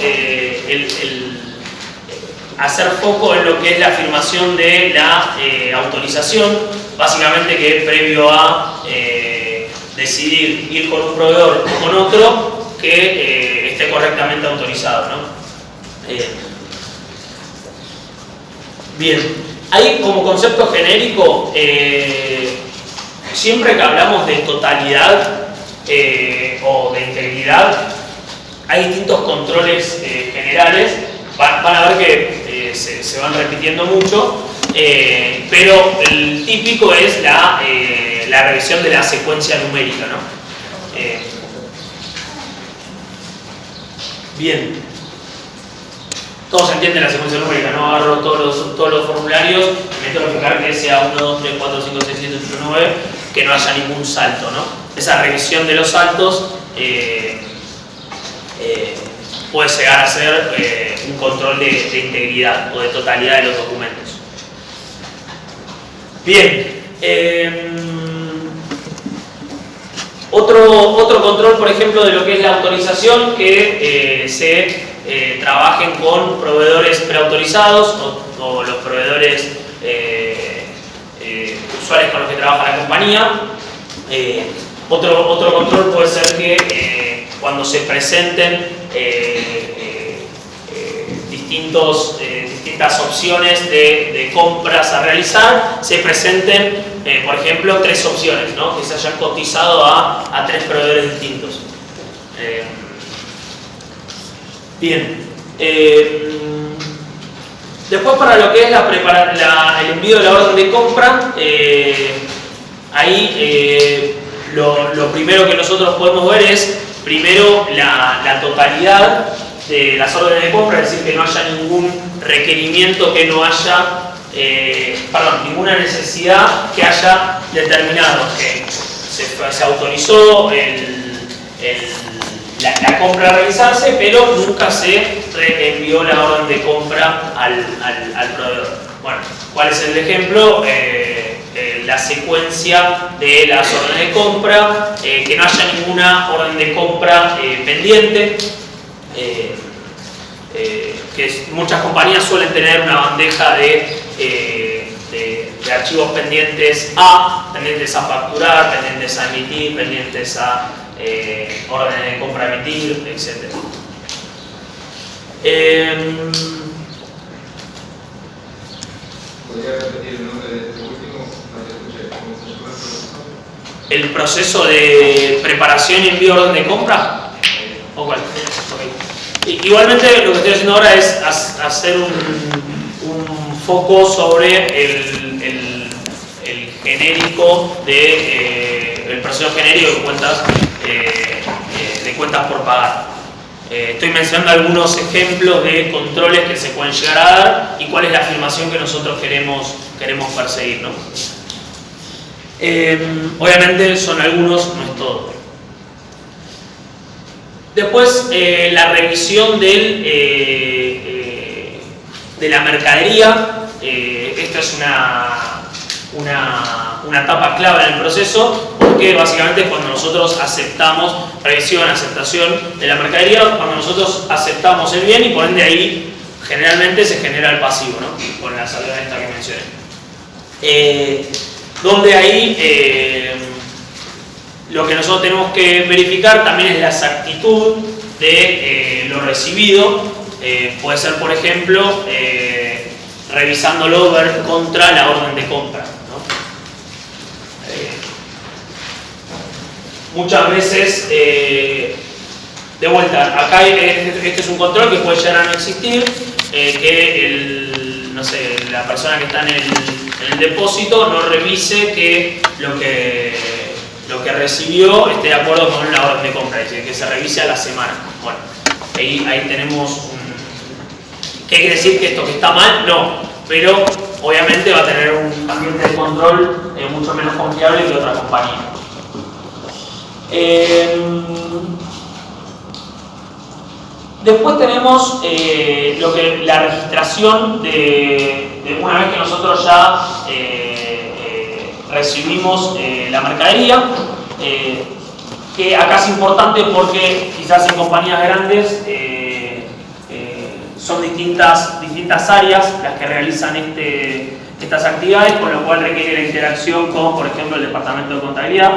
hacer foco en lo que es la afirmación de la autorización, básicamente que previo a decidir ir con un proveedor o con otro, que esté correctamente autorizado, ¿no? Bien, ahí como concepto genérico, siempre que hablamos de totalidad o de integridad, hay distintos controles generales. Van a ver que se van repitiendo mucho, pero el típico es la revisión de la secuencia numérica, ¿no? Bien, todos entienden la secuencia numérica, no agarro todos los formularios y me tengo que fijar que sea 1, 2, 3, 4, 5, 6, 7, 8, 9, que no haya ningún salto, ¿no? Esa revisión de los saltos puede llegar a ser un control de integridad o de totalidad de los documentos. Bien, otro control, por ejemplo, de lo que es la autorización, que se trabajen con proveedores preautorizados o los proveedores usuales con los que trabaja la compañía. Otro control puede ser que cuando se presenten distintas opciones de compras a realizar, se presenten, por ejemplo, 3 opciones, ¿no? Que se hayan cotizado a 3 proveedores distintos. Bien. Después, para lo que es el envío de la orden de compra, ahí lo primero que nosotros podemos ver es, primero, la totalidad de las órdenes de compra, es decir, que no haya ningún requerimiento que no haya, ninguna necesidad que haya determinado, que se autorizó la compra a realizarse, pero nunca se reenvió la orden de compra al proveedor. Bueno, ¿cuál es el ejemplo? La secuencia de las órdenes de compra, que no haya ninguna orden de compra pendiente, que muchas compañías suelen tener una bandeja de archivos pendientes a facturar, pendientes a emitir, pendientes a órdenes de compra a emitir, etc. ¿Podría repetir el nombre de este último? No te escuché. ¿Cómo se llama el proceso? ¿El proceso de preparación y envío de orden de compra? ¿O cuál? Okay. Igualmente lo que estoy haciendo ahora es hacer un foco sobre el genérico el proceso genérico de cuentas por pagar. Estoy mencionando algunos ejemplos de controles que se pueden llegar a dar y cuál es la afirmación que nosotros queremos perseguir, ¿no? Obviamente son algunos, no es todo. Después, la revisión de la mercadería. Esta es una etapa clave en el proceso, porque básicamente es cuando nosotros aceptamos, revisión, aceptación de la mercadería, cuando nosotros aceptamos el bien y por ende ahí generalmente se genera el pasivo, ¿no? Con la salvedad esta que mencioné. Donde ahí lo que nosotros tenemos que verificar también es la exactitud de lo recibido. Puede ser, por ejemplo, revisándolo contra la orden de compra, ¿no? Muchas veces, de vuelta, acá este es un control que puede llegar a no existir, que no sé, la persona que está en el depósito no revise que lo que recibió esté de acuerdo con la orden de compra, es decir, que se revise a la semana. Bueno, ahí tenemos ¿qué quiere decir que esto que está mal? No, pero obviamente va a tener un ambiente de control mucho menos confiable que otra compañía. Después tenemos la registración de una vez que nosotros ya recibimos la mercadería, que acá es importante porque quizás en compañías grandes son distintas áreas las que realizan estas actividades, con lo cual requiere la interacción con, por ejemplo, el departamento de contabilidad,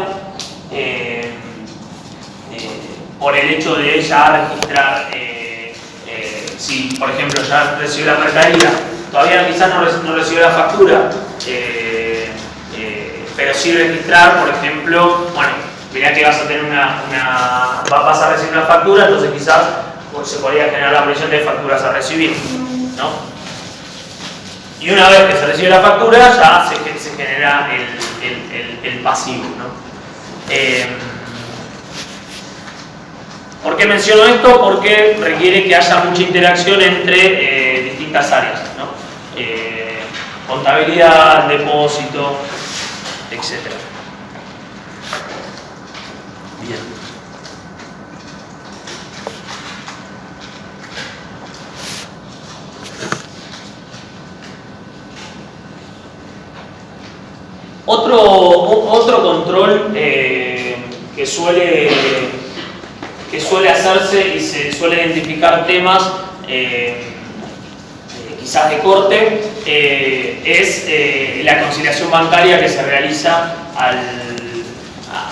por el hecho de ya registrar, si por ejemplo ya recibió la mercadería, todavía quizás no recibió la factura, pero sí registrar, por ejemplo, bueno, mirá que vas a tener vas a recibir una factura, entonces quizás se podría generar la previsión de facturas a recibir, ¿no? Y una vez que se recibe la factura, ya se genera el pasivo, ¿no? ¿Por qué menciono esto? Porque requiere que haya mucha interacción entre distintas áreas, ¿no? Contabilidad, depósito, etc. Bien. Otro control que suele hacerse y se suele identificar temas quizás de corte es la conciliación bancaria que se realiza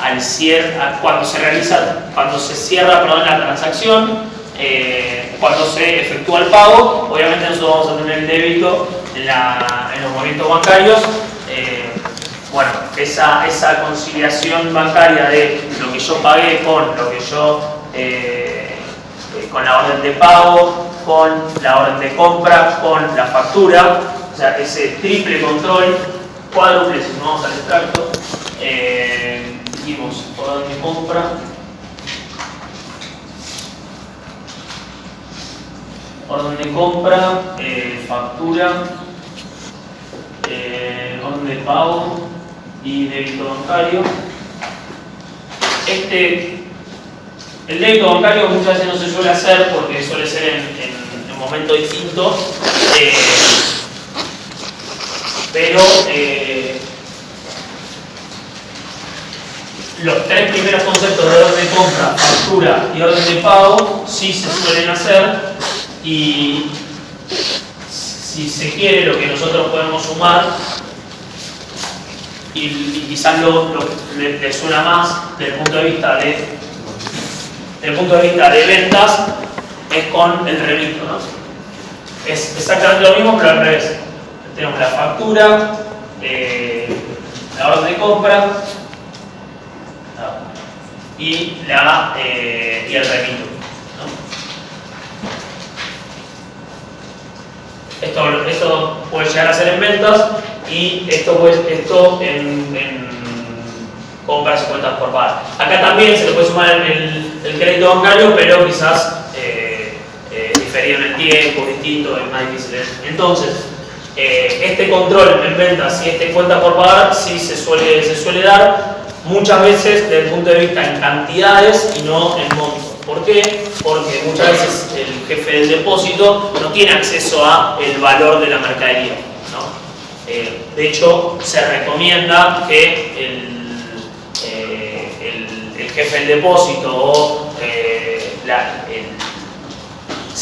al cierre, cuando se cierra la transacción, cuando se efectúa el pago. Obviamente nosotros vamos a tener el débito en los movimientos bancarios. Bueno, esa conciliación bancaria de lo que yo pagué con lo que yo con la orden de pago, con la orden de compra, con la factura, o sea, ese triple control, cuádruple, si nos vamos al extracto, dijimos orden de compra, factura, orden de pago y débito bancario. El débito bancario muchas veces no se suele hacer porque suele ser en momentos distintos, pero los tres primeros conceptos de orden de compra, factura y orden de pago sí se suelen hacer, y si se quiere lo que nosotros podemos sumar, y quizás le suena más desde el punto de vista de ventas, es con el remito, ¿no? Es exactamente lo mismo, pero al revés. Tenemos la factura, la orden de compra y el remito, ¿no? Esto puede llegar a ser en ventas y esto en compras y cuentas por pagar. Acá también se le puede sumar el crédito bancario, pero quizás diferido en el tiempo, distinto, es más difícil. Entonces, este control en ventas y este en cuentas por pagar sí se suele dar muchas veces desde el punto de vista en cantidades y no en montos. ¿Por qué? Porque muchas veces el jefe del depósito no tiene acceso a el valor de la mercadería, ¿no? De hecho, se recomienda que el jefe del depósito o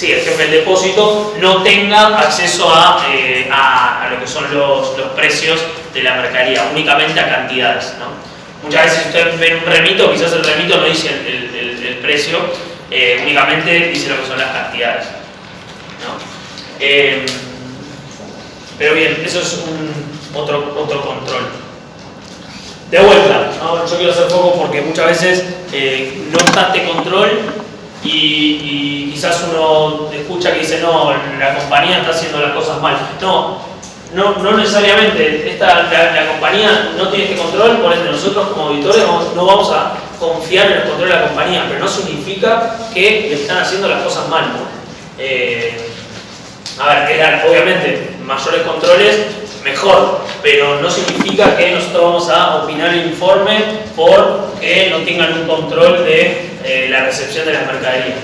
el jefe del depósito no tenga acceso a lo que son los precios de la mercadería, únicamente a cantidades, ¿no? Muchas veces ustedes ven un remito, quizás el remito no dice el precio, únicamente dice lo que son las cantidades, ¿no? Pero bien, eso es otro control. De vuelta, ¿no? Yo quiero hacer foco porque muchas veces no está este control y quizás uno escucha que dice no, la compañía está haciendo las cosas mal. No necesariamente. La compañía no tiene este control, por ende nosotros como auditores no vamos a confiar en el control de la compañía, pero no significa que le están haciendo las cosas mal, ¿no? Obviamente, mayores controles, mejor, pero no significa que nosotros vamos a opinar el informe porque no tengan un control de la recepción de las mercaderías.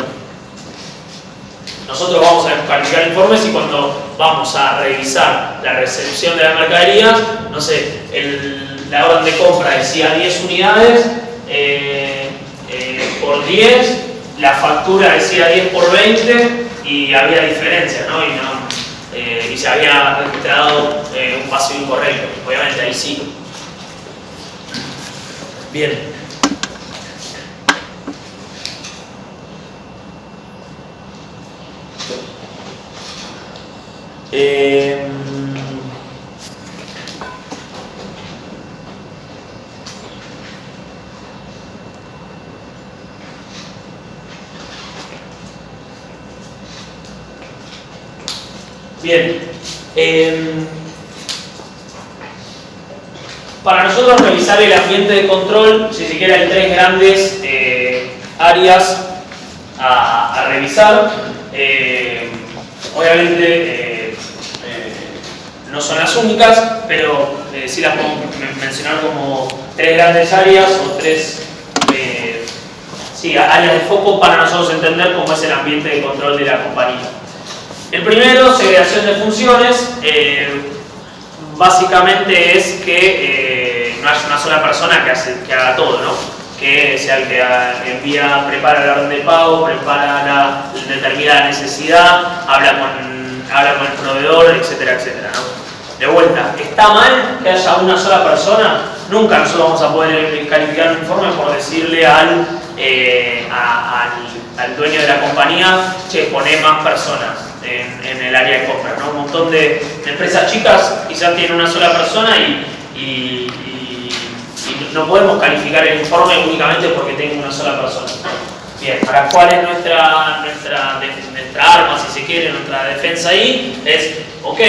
Nosotros vamos a calificar informes y cuando vamos a revisar la recepción de las mercaderías, no sé, la orden de compra decía 10 unidades por 10, la factura decía 10 por 20 y había diferencia, ¿no? Y se había registrado un pasivo incorrecto. Obviamente ahí sí. Bien. Bien, para nosotros revisar el ambiente de control, si se quiere, hay tres grandes áreas a revisar. Obviamente no son las únicas, pero sí las podemos mencionar como tres grandes áreas o tres áreas de foco para nosotros entender cómo es el ambiente de control de la compañía. El primero, segregación de funciones, básicamente es que no haya una sola persona que haga todo, ¿no? Que sea el que prepara la orden de pago, prepara la determinada necesidad, habla con el proveedor, etcétera, etcétera, ¿no? De vuelta, ¿está mal que haya una sola persona? Nunca nosotros vamos a poder calificar un informe por decirle al dueño de la compañía, che, poné más personas en el área de compras, ¿no? Un montón de empresas chicas quizás tienen una sola persona y no podemos calificar el informe únicamente porque tenga una sola persona. Bien, ¿para cuál es nuestra arma, si se quiere, nuestra defensa ahí? Es, ok,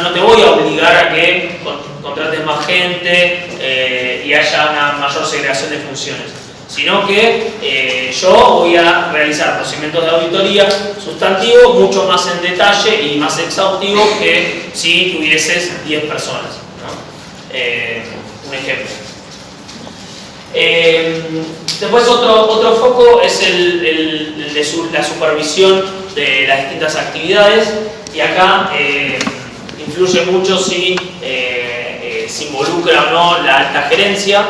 no te voy a obligar a que contrates más gente y haya una mayor segregación de funciones, sino que yo voy a realizar procedimientos de auditoría sustantivos mucho más en detalle y más exhaustivos que si tuvieses 10 personas, ¿no? Un ejemplo. Después otro foco es la supervisión de las distintas actividades, y acá influye mucho si se involucra o no la alta gerencia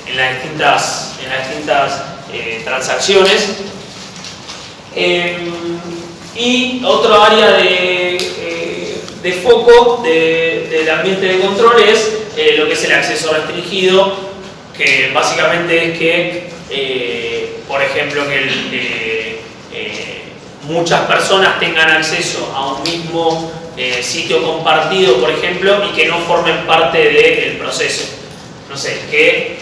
en las distintas transacciones. Y otro área de foco del ambiente de control es lo que es el acceso restringido, que básicamente es que por ejemplo, que muchas personas tengan acceso a un mismo sitio compartido, por ejemplo, y que no formen parte del proceso. No sé, que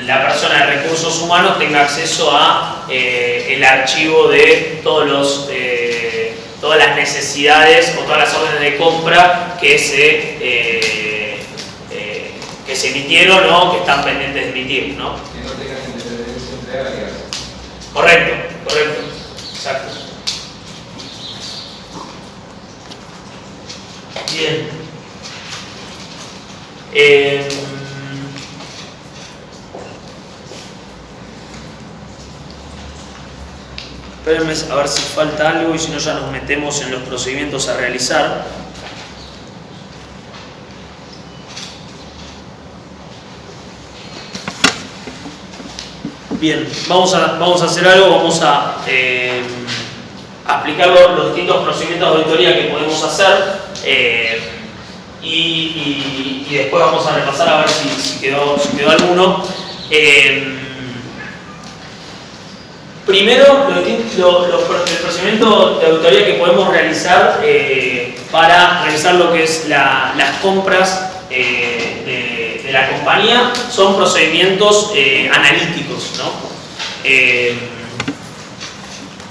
la persona de recursos humanos tenga acceso a el archivo de todas las necesidades o todas las órdenes de compra que se emitieron o que están pendientes de emitir, ¿no? Que no tengan independencia entre áreas. Correcto, exacto. Bien. Espérenme a ver si falta algo y si no ya nos metemos en los procedimientos a realizar. Bien, vamos a hacer algo, vamos a aplicar los distintos procedimientos de auditoría que podemos hacer y después vamos a repasar a ver si quedó alguno. Primero, el procedimiento de auditoría que podemos realizar para realizar lo que es las compras de la compañía son procedimientos analíticos, ¿no?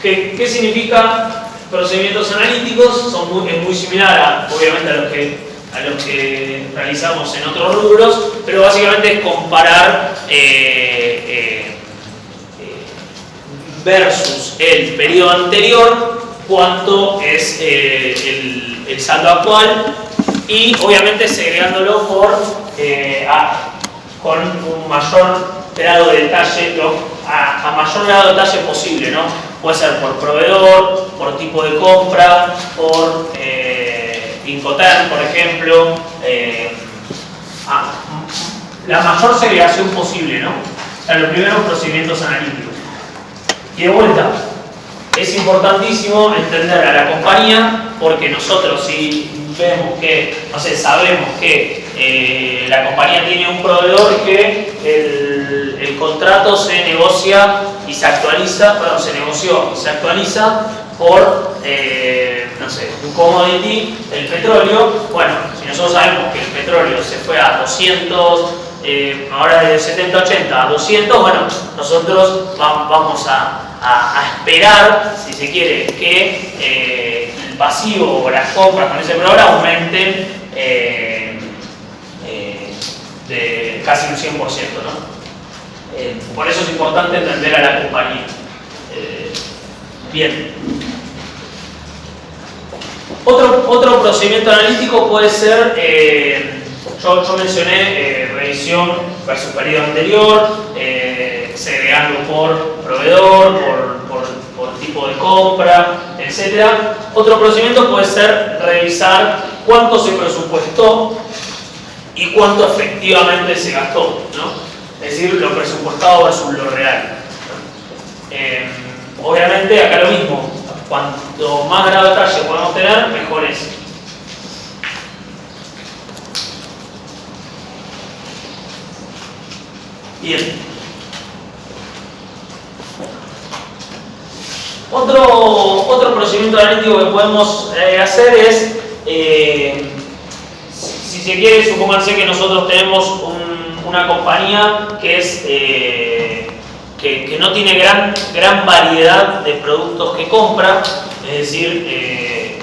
¿Qué significa procedimientos analíticos? Es muy similar obviamente a los que realizamos en otros rubros, pero básicamente es comparar versus el periodo anterior cuánto es el saldo actual y obviamente segregándolo con un mayor grado de detalle, a mayor grado de detalle posible, ¿no? Puede ser por proveedor, por tipo de compra, por Incoterm, por ejemplo, la mayor segregación posible, ¿no? O sea, los primeros procedimientos analíticos. Y de vuelta, es importantísimo entender a la compañía porque nosotros si vemos que, no sé, sabemos que la compañía tiene un proveedor que el contrato se negocia y se actualiza, perdón, se negoció y se actualiza por, no sé, un commodity, el petróleo. Bueno, si nosotros sabemos que el petróleo se fue a 200, ahora de 70-80 a 200, bueno, nosotros vamos a esperar, si se quiere, que el pasivo o las compras con ese programa aumenten de casi un 100%, ¿no? Por eso es importante entender a la compañía. Bien. Otro procedimiento analítico puede ser, yo mencioné revisión versus periodo anterior, segregando por proveedor, por tipo de compra, etc. Otro procedimiento puede ser revisar cuánto se presupuestó y cuánto efectivamente se gastó, ¿no? Es decir, lo presupuestado versus lo real. Obviamente acá lo mismo, cuanto más grado de detalle podemos tener, mejor es. Bien. Otro procedimiento analítico que podemos hacer es, si se quiere, supónganse que nosotros tenemos una compañía que es que no tiene gran variedad de productos que compra, es decir,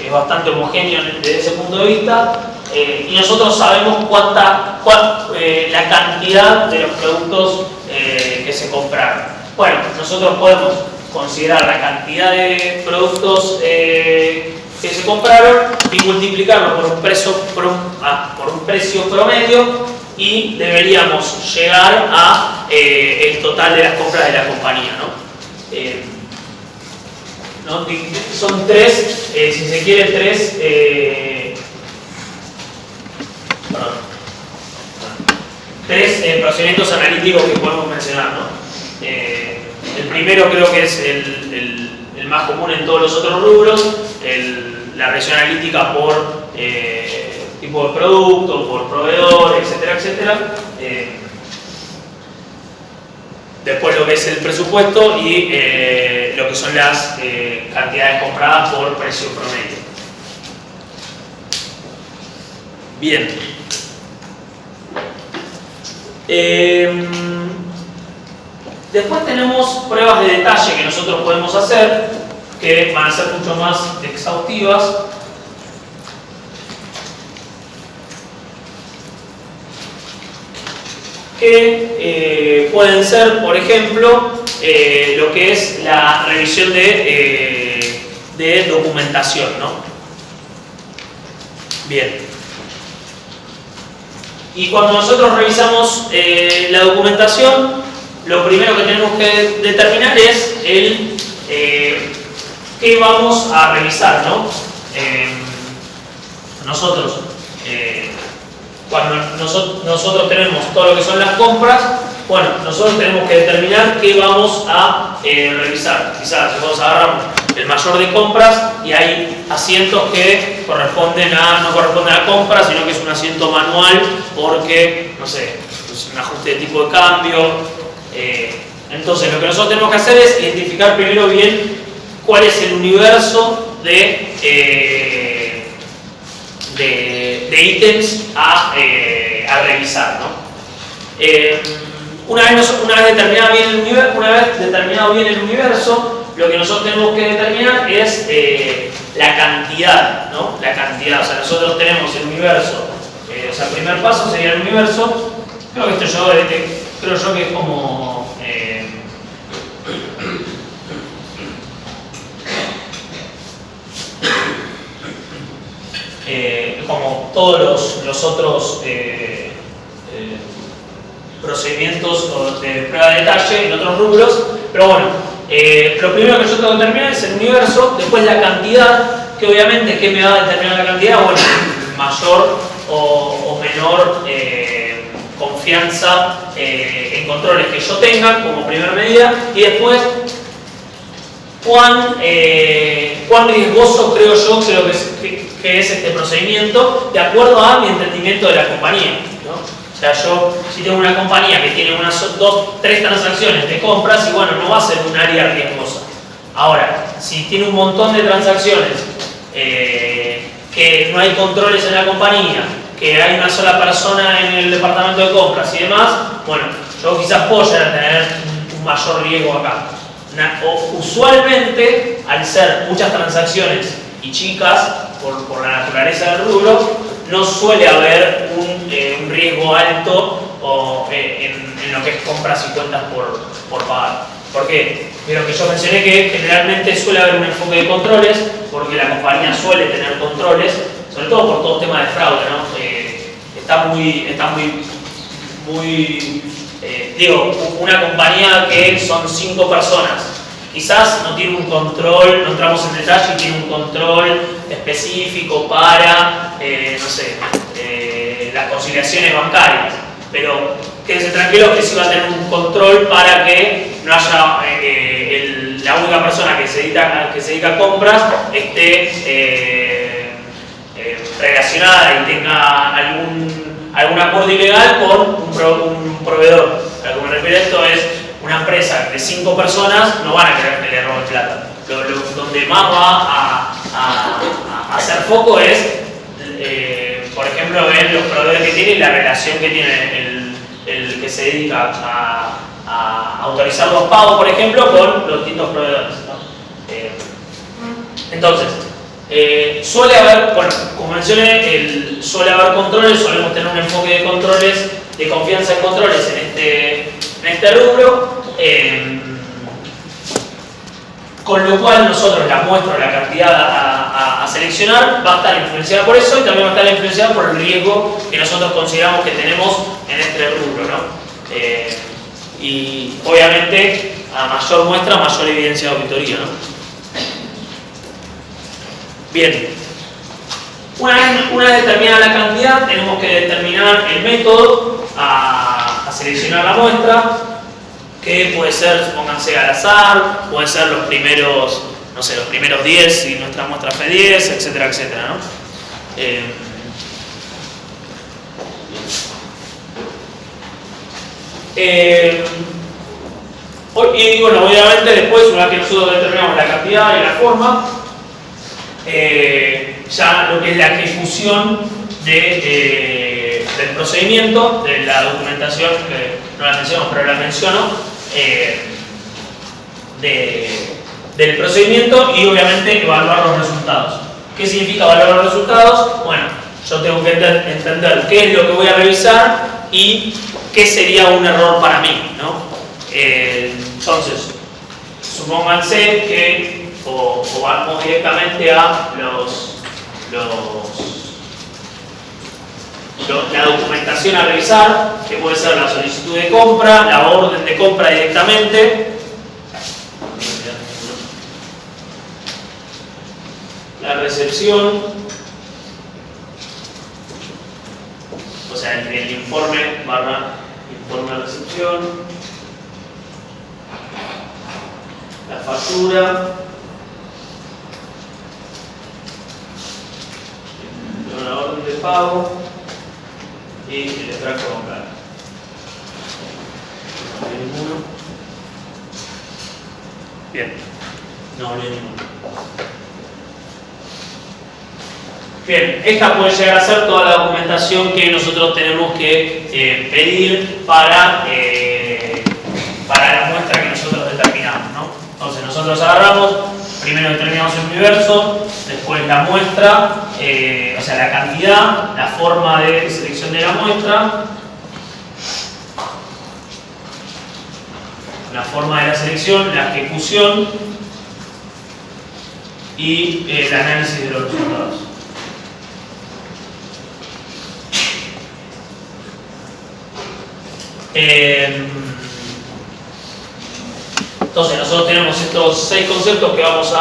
es bastante homogéneo desde ese punto de vista, y nosotros sabemos la cantidad de los productos que se compraron. Bueno, nosotros podemos considerar la cantidad de productos que se compraron y multiplicarlo por un precio promedio y deberíamos llegar a el total de las compras de la compañía, ¿no? Son tres, si se quiere, tres procedimientos analíticos que podemos mencionar, ¿no? El primero creo que es el más común en todos los otros rubros, la revisión analítica por tipo de producto, por proveedor, etcétera, etcétera. después lo que es el presupuesto y lo que son las cantidades compradas por precio promedio. Bien. Después tenemos pruebas de detalle que nosotros podemos hacer, que van a ser mucho más exhaustivas. Que pueden ser, por ejemplo, lo que es la revisión de documentación, ¿no? Bien. Y cuando nosotros revisamos la documentación, lo primero que tenemos que determinar es qué vamos a revisar, ¿no? Cuando nosotros tenemos todo lo que son las compras, bueno, nosotros tenemos que determinar qué vamos a revisar. Quizás nosotros agarramos el mayor de compras y hay asientos que no corresponden a la compra, sino que es un asiento manual porque, no sé, es un ajuste de tipo de cambio. Entonces, lo que nosotros tenemos que hacer es identificar primero bien cuál es el universo de ítems a revisar, ¿no? Una vez determinado bien el universo, lo que nosotros tenemos que determinar es la cantidad, ¿no? La cantidad, o sea, nosotros tenemos el universo, o sea, el primer paso sería el universo. Creo que creo yo que es como como todos los otros procedimientos de prueba de detalle en otros rubros, pero bueno, lo primero que yo tengo que determinar es el universo, después la cantidad, que obviamente, ¿qué me va a determinar la cantidad? Bueno, mayor o menor confianza en controles que yo tenga como primera medida, y después cuán riesgoso creo yo que es este procedimiento de acuerdo a mi entendimiento de la compañía, ¿no? O sea, yo si tengo una compañía que tiene unas 2, 3 transacciones de compras, y bueno, no va a ser un área riesgosa. Ahora, si tiene un montón de transacciones que no hay controles en la compañía, que hay una sola persona en el departamento de compras y demás, bueno, yo quizás puedo llegar a tener un mayor riesgo acá. Usualmente, al ser muchas transacciones y chicas, por la naturaleza del rubro, no suele haber un riesgo alto en lo que es compras y cuentas por pagar. ¿Por qué? Lo que yo mencioné, que generalmente suele haber un enfoque de controles, porque la compañía suele tener controles, sobre todo por todo tema de fraude, ¿no? Una compañía que son 5 personas, quizás no tiene un control, no entramos en detalle, y tiene un control específico para, no sé, las conciliaciones bancarias, pero quédense tranquilos que sí va a tener un control para que no haya la única persona que se dedica a compras esté relacionada y tenga algún acuerdo ilegal con un proveedor. A lo que me refiero a esto es una empresa de 5 personas no van a querer que le roben plata. Donde más va a hacer foco es, por ejemplo, ver los proveedores que tiene y la relación que tiene el que se dedica a autorizar los pagos, por ejemplo, con los distintos proveedores, ¿no? Entonces, suele haber, bueno, como mencioné, suele haber controles, solemos tener un enfoque de controles, de confianza en controles en este rubro, con lo cual nosotros la muestra, la cantidad a seleccionar va a estar influenciada por eso, y también va a estar influenciada por el riesgo que nosotros consideramos que tenemos en este rubro, ¿no? Y obviamente a mayor muestra, mayor evidencia de auditoría, ¿no? Bien, una vez determinada la cantidad, tenemos que determinar el método a seleccionar la muestra, que puede ser, supónganse, al azar, pueden ser los primeros, no sé, los primeros 10 si nuestra muestra fue 10, etcétera, etcétera, ¿no? Y bueno, obviamente después, una vez que nosotros determinamos la cantidad y la forma, ya lo que es la ejecución del procedimiento, de la documentación, que no la mencionamos pero la menciono, del procedimiento, y obviamente evaluar los resultados. ¿Qué significa evaluar los resultados? Bueno, yo tengo que entender qué es lo que voy a revisar y qué sería un error para mí, ¿no? Entonces, supónganse que o vamos directamente a la documentación a revisar, que puede ser la solicitud de compra, la orden de compra directamente, la recepción, o sea, el informe informe de recepción, la factura, la orden de pago y el extracto bancario. ¿No hay ninguno? Bien, no hay ninguno. Bien, esta puede llegar a ser toda la documentación que nosotros tenemos que pedir para la muestra que nosotros determinamos, ¿no? Entonces nosotros agarramos, primero determinamos el universo, después la muestra, o sea la cantidad, la forma de selección de la muestra, la forma de la selección, la ejecución y el análisis de los resultados. Entonces nosotros tenemos estos 6 conceptos que vamos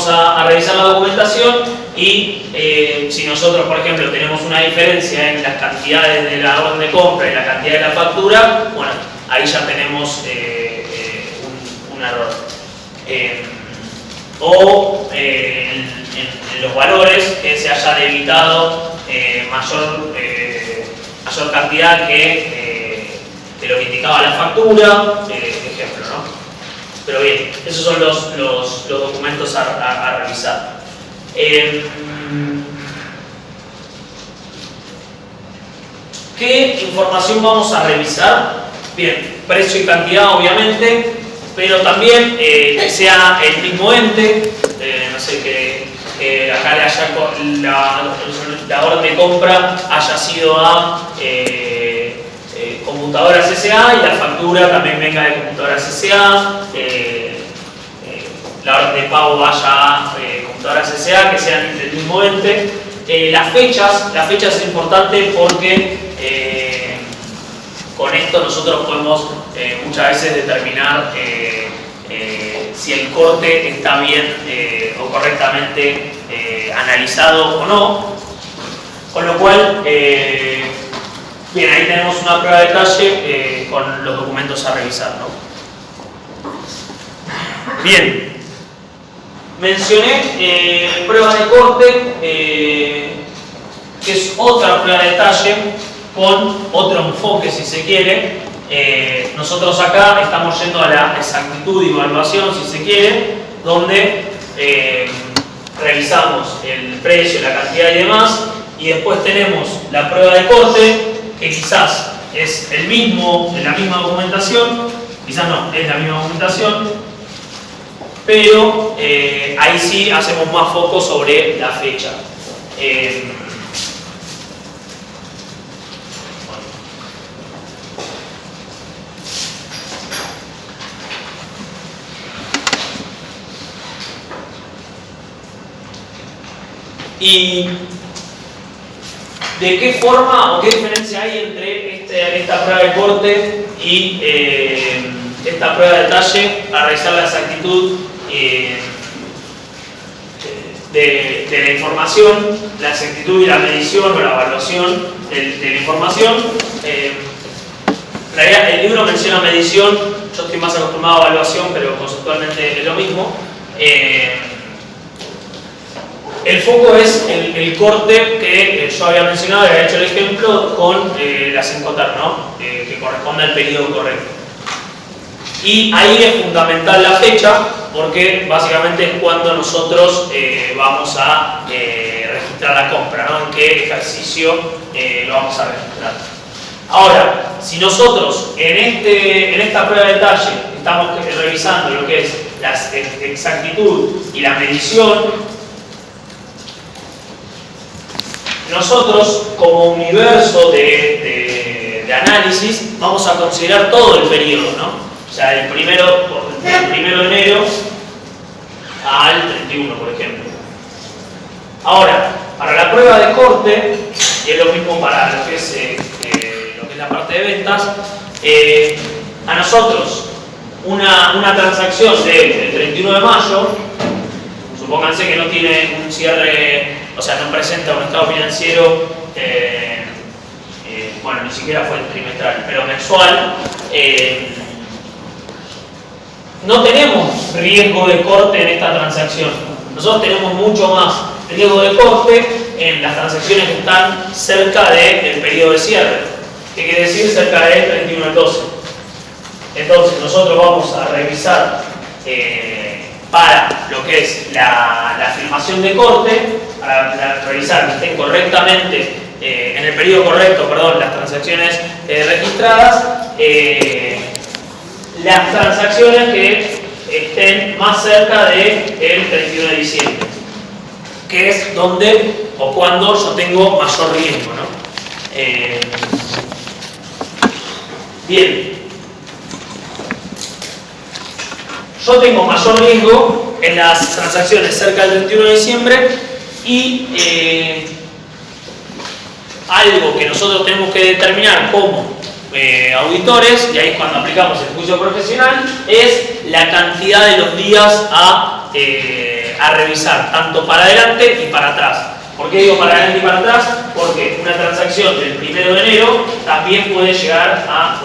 a revisar la documentación, y si nosotros, por ejemplo, tenemos una diferencia en las cantidades de la orden de compra y la cantidad de la factura, bueno, ahí ya tenemos un error. O en los valores que se haya debitado mayor cantidad que lo que indicaba la factura, ejemplo, ¿no? Pero bien, esos son los documentos a revisar. ¿Qué información vamos a revisar? Bien, precio y cantidad obviamente, pero también que sea el mismo ente, no sé, que acá la orden de compra haya sido a computadoras S.A. y la factura también venga de computadoras S.A. La orden de pago vaya a computadoras S.A., que sean del mismo ente. Las fechas es importante porque con esto nosotros podemos muchas veces determinar si el corte está bien o correctamente analizado o no, con lo cual bien, ahí tenemos una prueba de detalle con los documentos a revisar, ¿no? Bien, mencioné prueba de corte, que es otra prueba de detalle con otro enfoque, si se quiere. Nosotros acá estamos yendo a la exactitud y evaluación, si se quiere, donde revisamos el precio, la cantidad y demás, y después tenemos la prueba de corte, que quizás es la misma documentación, quizás no, es la misma documentación, pero ahí sí hacemos más foco sobre la fecha. ¿Y de qué forma o qué diferencia hay entre esta prueba de corte y esta prueba de detalle a revisar la exactitud de la información, la exactitud y la medición o la evaluación de la información? En realidad el libro menciona medición, yo estoy más acostumbrado a evaluación, pero conceptualmente es lo mismo. El foco es el corte que yo había mencionado, había hecho el ejemplo con la 5TER, ¿no? Que corresponde al periodo correcto. Y ahí es fundamental la fecha, porque básicamente es cuando nosotros vamos a registrar la compra, ¿no? En qué ejercicio lo vamos a registrar. Ahora, si nosotros en esta prueba de detalle estamos revisando lo que es la exactitud y la medición, nosotros como universo de análisis vamos a considerar todo el periodo, ¿no? O sea, del 1 de enero al 31, por ejemplo. Ahora, para la prueba de corte, y es lo mismo para lo que es la parte de ventas, a nosotros una transacción del 31 de mayo, supónganse que no tiene un cierre, o sea, no presenta un estado financiero, bueno, ni siquiera fue trimestral, pero mensual, no tenemos riesgo de corte en esta transacción. Nosotros tenemos mucho más riesgo de corte en las transacciones que están cerca del periodo de cierre. ¿Qué quiere decir cerca del 31 del 12? Entonces, nosotros vamos a revisar para lo que es la afirmación de corte, para revisar que estén correctamente, en el periodo correcto, perdón, las transacciones registradas, las transacciones que estén más cerca del 31 de diciembre, que es donde o cuando yo tengo mayor riesgo, ¿no? Bien, yo tengo mayor riesgo en las transacciones cerca del 31 de diciembre y algo que nosotros tenemos que determinar como auditores, y ahí es cuando aplicamos el juicio profesional, es la cantidad de los días a revisar, tanto para adelante y para atrás. ¿Por qué digo para adelante y para atrás? Porque una transacción del 1 de enero también puede llegar a...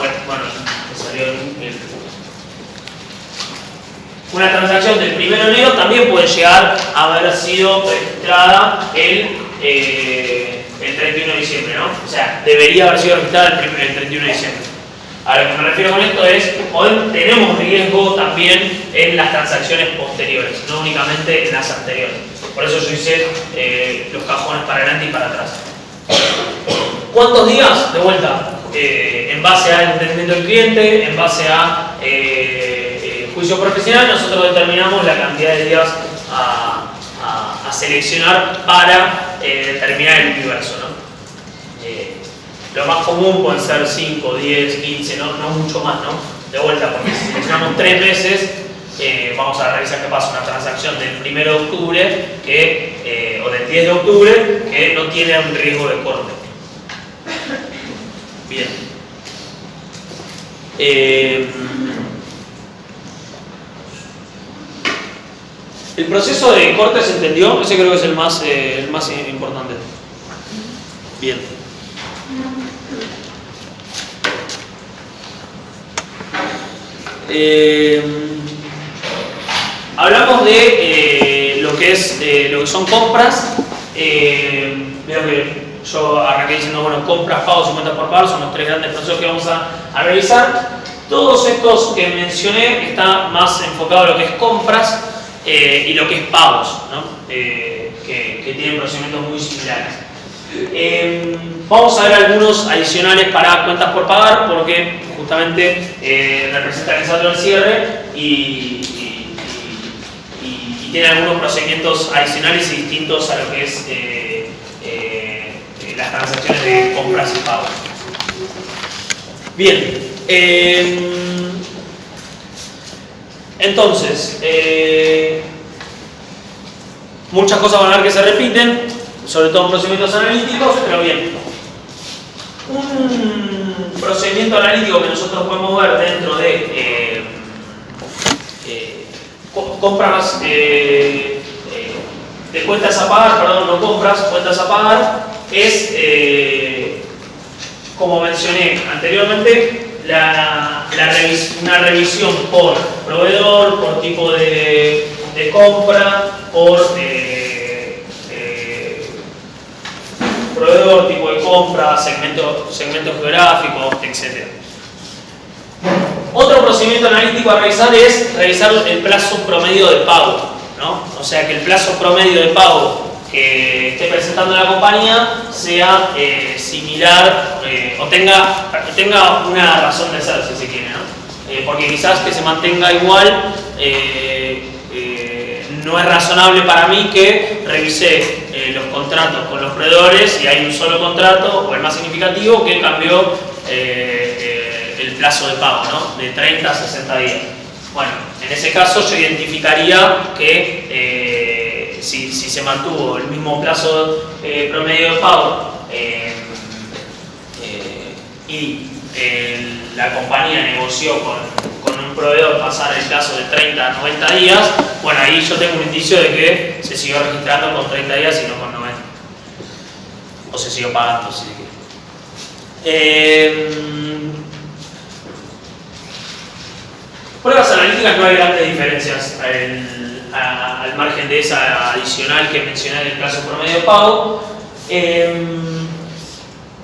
Una transacción del 1 de enero también puede llegar a haber sido registrada el 31 de diciembre, ¿no? O sea, debería haber sido registrada el 31 de diciembre. A lo que me refiero con esto es, hoy tenemos riesgo también en las transacciones posteriores, no únicamente en las anteriores. Por eso yo hice los cajones para adelante y para atrás. ¿Cuántos días? De vuelta, en base al entendimiento del cliente, en base a juicio profesional, nosotros determinamos la cantidad de días a seleccionar para determinar el universo, ¿no? Lo más común pueden ser 5, 10, 15, no mucho más, ¿no? De vuelta, porque si seleccionamos 3 meses, vamos a revisar qué pasa, una transacción del 1 de octubre o del 10 de octubre que no tiene un riesgo de corte. Bien. El proceso de corte se entendió, ese creo que es el más importante. Bien. Hablamos de lo que son compras. Veo que yo arranqué diciendo, bueno, compras, pagos y cuentas por pagar son los 3 grandes procesos que vamos a revisar. Todos estos que mencioné está más enfocado a lo que es compras y lo que es pagos, ¿no? Que tienen procedimientos muy similares. Vamos a ver algunos adicionales para cuentas por pagar porque justamente representan el saldo del cierre y tienen algunos procedimientos adicionales y distintos a lo que es las transacciones de compras y pagos. Bien, entonces muchas cosas van a ver que se repiten, sobre todo en procedimientos analíticos, pero bien, un procedimiento analítico que nosotros podemos ver dentro de compras de cuentas a pagar, perdón, no compras, cuentas a pagar, es, como mencioné anteriormente, una revisión por proveedor, por tipo de compra, por proveedor, tipo de compra, segmento geográfico, etc. Otro procedimiento analítico a revisar es revisar el plazo promedio de pago, ¿no? O sea, que el plazo promedio de pago que esté presentando la compañía sea similar o tenga una razón de ser, si se quiere, ¿no? Porque quizás que se mantenga igual no es razonable para mí que revise los contratos con los proveedores y hay un solo contrato o el más significativo que cambió el plazo de pago, ¿no? De 30 a 60 días. Bueno, en ese caso yo identificaría que si se mantuvo el mismo plazo promedio de pago y la compañía negoció con un proveedor pasar el plazo de 30 a 90 días, bueno, ahí yo tengo un indicio de que se siguió registrando con 30 días y no con 90. O se siguió pagando, si se quiere. Pruebas analíticas no hay grandes diferencias al margen de esa adicional que mencioné del plazo promedio de pago.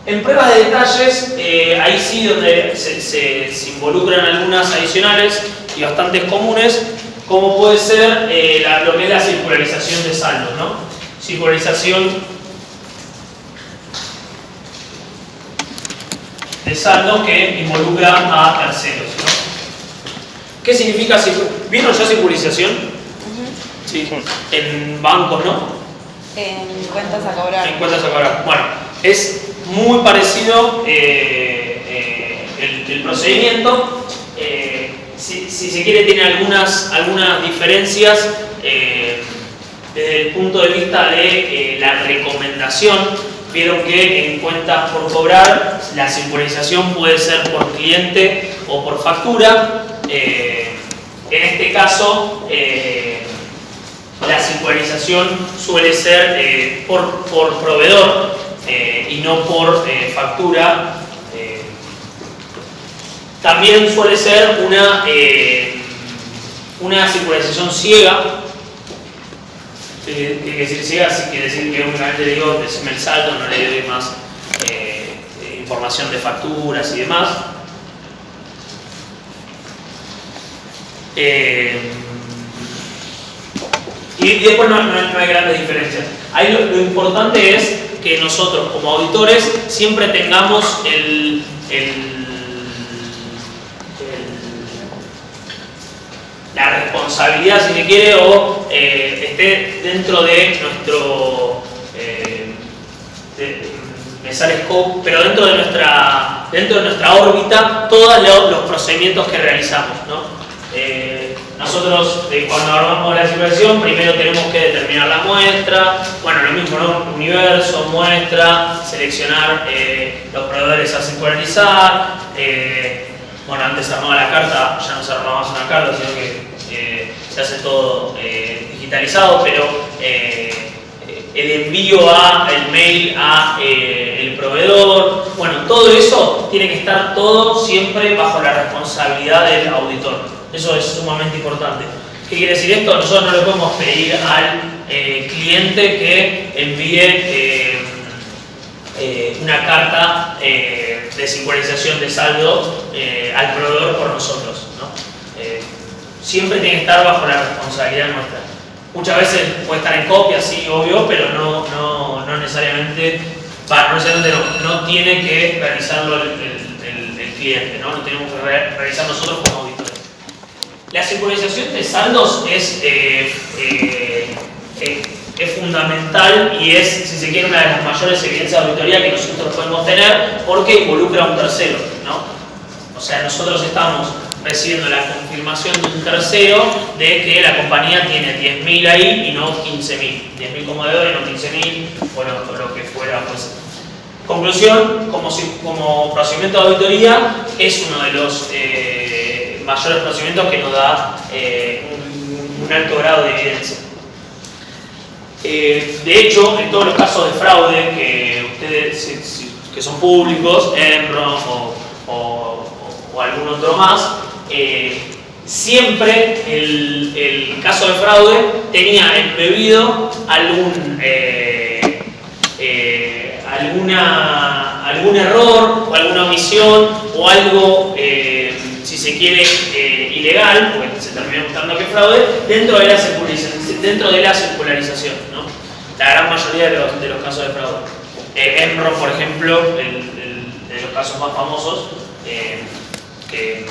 En pruebas de detalles, ahí sí donde se involucran algunas adicionales y bastantes comunes, como puede ser lo que es la circularización de saldos, ¿no? Circularización de saldos que involucra a terceros, ¿no? ¿Qué significa circularización? ¿Vieron ya circularización? Sí. En bancos, ¿no? En cuentas a cobrar. En cuentas a cobrar. Bueno, es muy parecido el procedimiento. Si se quiere, tiene algunas diferencias desde el punto de vista de la recomendación. Vieron que en cuentas por cobrar la circularización puede ser por cliente o por factura. En este caso, la circularización suele ser por proveedor y no por factura. También suele ser una circularización ciega. ¿Qué quiere decir ciega? Sí, quiere decir que únicamente le digo decime el saldo, no le doy más información de facturas y demás. Y después no hay grandes diferencias. Ahí lo importante es que nosotros como auditores siempre tengamos la responsabilidad, si se quiere, o esté dentro de nuestro me sale scope, pero dentro de nuestra órbita todos los procedimientos que realizamos, ¿no? Nosotros, cuando armamos la circulación, primero tenemos que determinar la muestra, bueno, lo mismo, ¿no? Universo, muestra, seleccionar los proveedores a circularizar. Bueno, antes se armaba la carta, ya no se armaba más una carta, sino que se hace todo digitalizado, pero el envío el mail el proveedor, bueno, todo eso tiene que estar todo siempre bajo la responsabilidad del auditor. Eso es sumamente importante. ¿Qué quiere decir esto? Nosotros no le podemos pedir al cliente que envíe una carta de sincronización de saldo al proveedor por nosotros, ¿no? Siempre tiene que estar bajo la responsabilidad nuestra. Muchas veces puede estar en copia, sí, obvio, pero no necesariamente, no tiene que realizarlo el cliente, ¿no? Lo tenemos que realizar nosotros como auditores. La sincronización de saldos es fundamental y es, si se quiere, una de las mayores evidencias de auditoría que nosotros podemos tener porque involucra a un tercero, ¿no? O sea, nosotros estamos recibiendo la confirmación de un tercero de que la compañía tiene 10.000 ahí y no 15.000. 10.000 como deudor y no 15.000 o lo que fuera. Pues. Conclusión, como procedimiento de auditoría, es uno de los mayores procedimientos que nos da un alto grado de evidencia. De hecho, en todos los casos de fraude que ustedes que son públicos, Enron o algún otro más, siempre el caso de fraude tenía embebido algún algún error o alguna omisión o algo, si se quiere, ilegal, porque se terminó mostrando que es fraude, dentro de la circularización, ¿no? La gran mayoría de los casos de fraude. Enron, por ejemplo, de los casos más famosos, que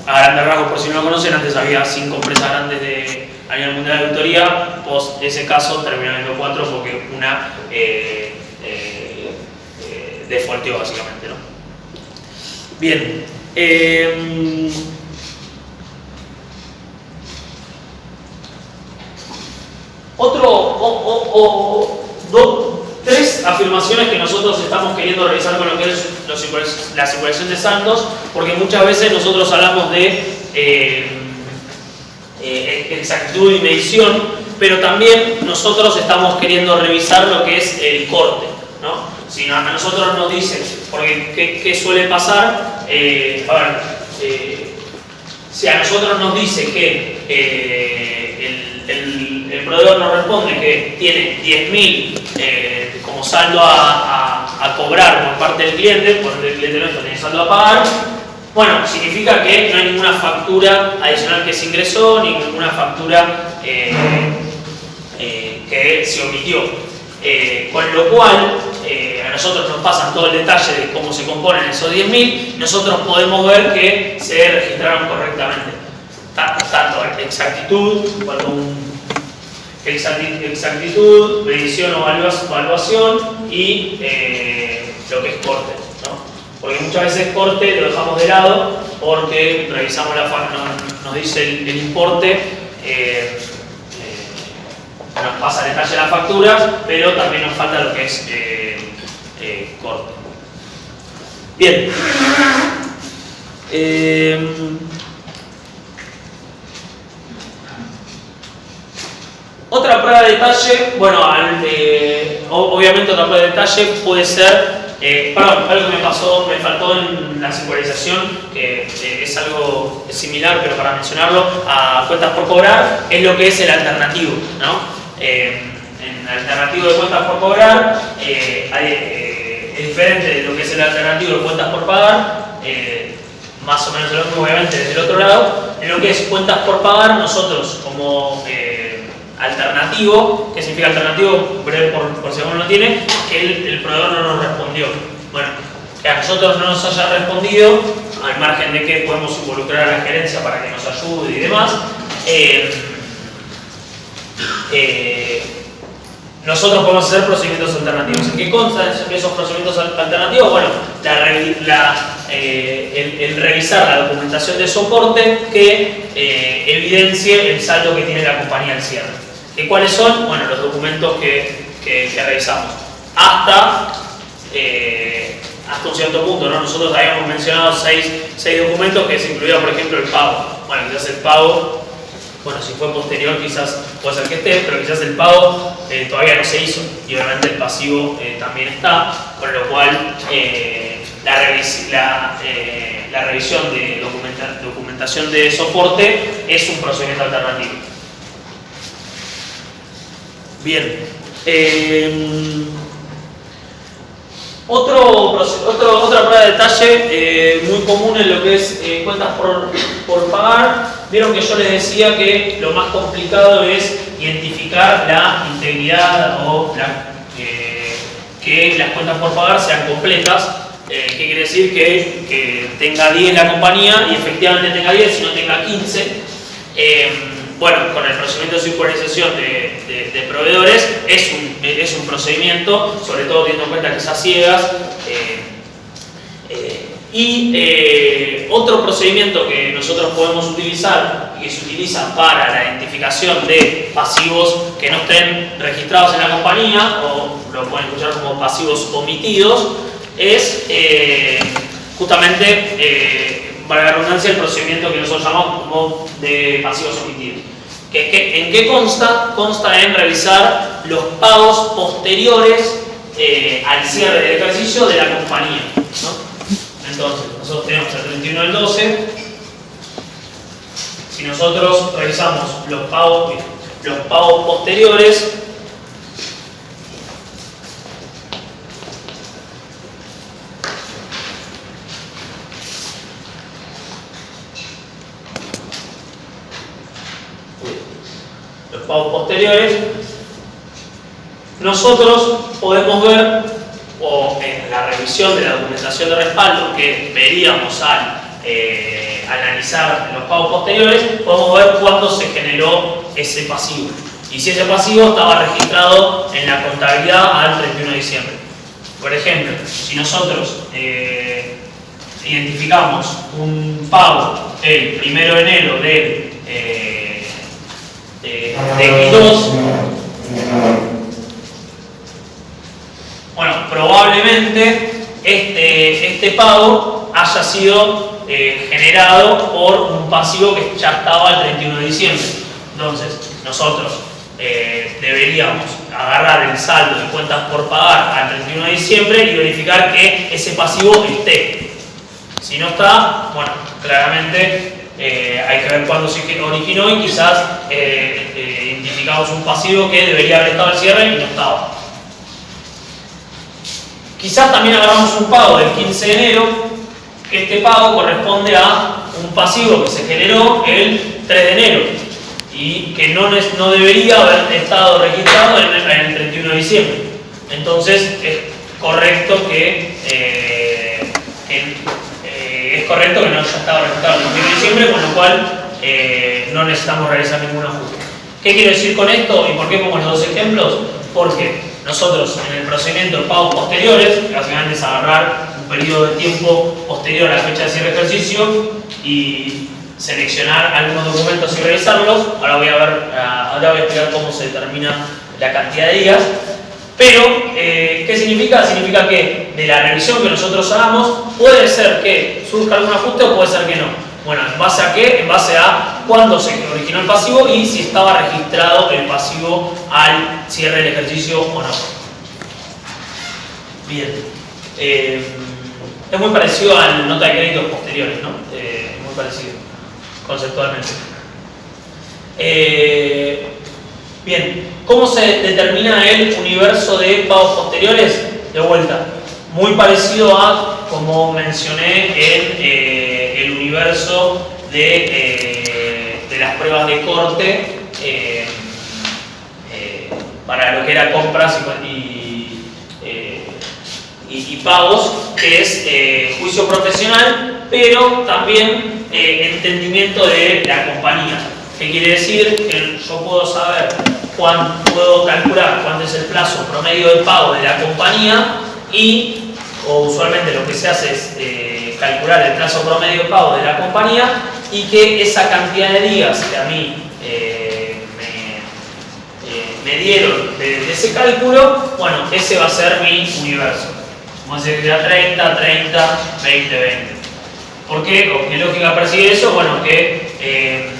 a grandes rasgos, por si no lo conocen, antes había 5 empresas grandes a nivel mundial de auditoría. Post ese caso terminó habiendo 4 porque una defaulteó básicamente, ¿no? Bien. Tres afirmaciones que nosotros estamos queriendo realizar con lo que es la circulación de saldos, porque muchas veces nosotros hablamos de exactitud y medición, pero también nosotros estamos queriendo revisar lo que es el corte, ¿no? Si a nosotros nos dicen, porque ¿qué suele pasar? Si a nosotros nos dice que el proveedor nos responde que tiene 10.000 como saldo a cobrar por parte del cliente, porque el cliente nuestro tiene saldo a pagar, bueno, significa que no hay ninguna factura adicional que se ingresó, ni ninguna factura que se omitió. Con lo cual, a nosotros nos pasan todo el detalle de cómo se componen esos 10.000, nosotros podemos ver que se registraron correctamente. Tanto exactitud, exactitud, medición o evaluación y lo que es corte, ¿no? Porque muchas veces corte lo dejamos de lado porque revisamos nos dice el importe, nos pasa el detalle de las facturas, pero también nos falta lo que es corte. Bien. Otra prueba de detalle, bueno, obviamente otra prueba de detalle puede ser, algo que me faltó en la circularización, que es algo similar, pero para mencionarlo, a cuentas por cobrar, es lo que es el alternativo, ¿no? En el alternativo de cuentas por cobrar, es diferente de lo que es el alternativo de cuentas por pagar, más o menos lo mismo, obviamente, desde el otro lado. En lo que es cuentas por pagar, nosotros como alternativo, ¿qué significa alternativo? Breve por si alguno no tiene, que el proveedor no nos respondió. Bueno, que a nosotros no nos haya respondido, al margen de que podemos involucrar a la gerencia para que nos ayude y demás, nosotros podemos hacer procedimientos alternativos. ¿En qué constan esos procedimientos alternativos? Bueno, el revisar la documentación de soporte que evidencie el saldo que tiene la compañía al cierre. ¿Y cuáles son? Bueno, los documentos que revisamos. Hasta un cierto punto, ¿no? Nosotros habíamos mencionado 6 documentos que se incluía, por ejemplo, el pago. Bueno, quizás el pago, bueno, si fue posterior quizás puede ser que esté, pero quizás el pago todavía no se hizo y obviamente el pasivo también está, con lo cual la revisión de documentación de soporte es un procedimiento alternativo. Bien. Otra prueba de detalle muy común en lo que es cuentas por pagar. Vieron que yo les decía que lo más complicado es identificar la integridad o que las cuentas por pagar sean completas. ¿Qué quiere decir? Que tenga 10 la compañía y efectivamente tenga 10, si no tenga 15. Bueno, con el procedimiento de circularización de proveedores es un procedimiento, sobre todo teniendo en cuenta que esas ciegas. Otro procedimiento que nosotros podemos utilizar y que se utiliza para la identificación de pasivos que no estén registrados en la compañía, o lo pueden escuchar como pasivos omitidos, es justamente, para la redundancia, el procedimiento que nosotros llamamos como de pasivos omitidos. ¿En qué consta? Consta en revisar los pagos posteriores al cierre del ejercicio de la compañía, ¿no? Entonces, nosotros tenemos el 31 del 12. Si nosotros revisamos los pagos posteriores, pagos posteriores, nosotros podemos ver, o en la revisión de la documentación de respaldo que veríamos al analizar los pagos posteriores, podemos ver cuándo se generó ese pasivo. Y si ese pasivo estaba registrado en la contabilidad al 31 de diciembre. Por ejemplo, si nosotros identificamos un pago el 1 de enero de X2, bueno, probablemente este pago haya sido generado por un pasivo que ya estaba el 31 de diciembre. Entonces, nosotros deberíamos agarrar el saldo de cuentas por pagar al 31 de diciembre y verificar que ese pasivo esté. Si no está, bueno, claramente hay que ver cuándo se originó y quizás identificamos un pasivo que debería haber estado al cierre y no estaba. Quizás también agarramos un pago del 15 de enero, que este pago corresponde a un pasivo que se generó el 3 de enero y que no debería haber estado registrado en el 31 de diciembre. Entonces es correcto que no haya estado registrado el 31 de diciembre, con lo cual no necesitamos realizar ningún ajuste. ¿Qué quiero decir con esto y por qué pongo los dos ejemplos? Porque nosotros en el procedimiento de pagos posteriores, que básicamente es agarrar un periodo de tiempo posterior a la fecha de cierre de ejercicio y seleccionar algunos documentos y revisarlos. Ahora voy a explicar cómo se determina la cantidad de días. Pero, ¿qué significa? Significa que de la revisión que nosotros hagamos, puede ser que surja algún ajuste o puede ser que no. Bueno, ¿en base a qué? En base a cuándo se originó el pasivo y si estaba registrado el pasivo al cierre del ejercicio o no. Bien. Es muy parecido a la nota de créditos posteriores, ¿no? Muy parecido, conceptualmente. Bien, ¿cómo se determina el universo de pagos posteriores? De vuelta, muy parecido a como mencioné en el universo de las pruebas de corte para lo que era compras y pagos, que es juicio profesional, pero también entendimiento de la compañía. ¿Qué quiere decir? Que yo puedo calcular cuánto es el plazo promedio de pago de la compañía o usualmente lo que se hace es calcular el plazo promedio de pago de la compañía y que esa cantidad de días que a mí me dieron de ese cálculo, bueno, ese va a ser mi universo. Vamos a decir que sea 30, 30, 20, 20. ¿Por qué? ¿O qué lógica persigue eso? Bueno, que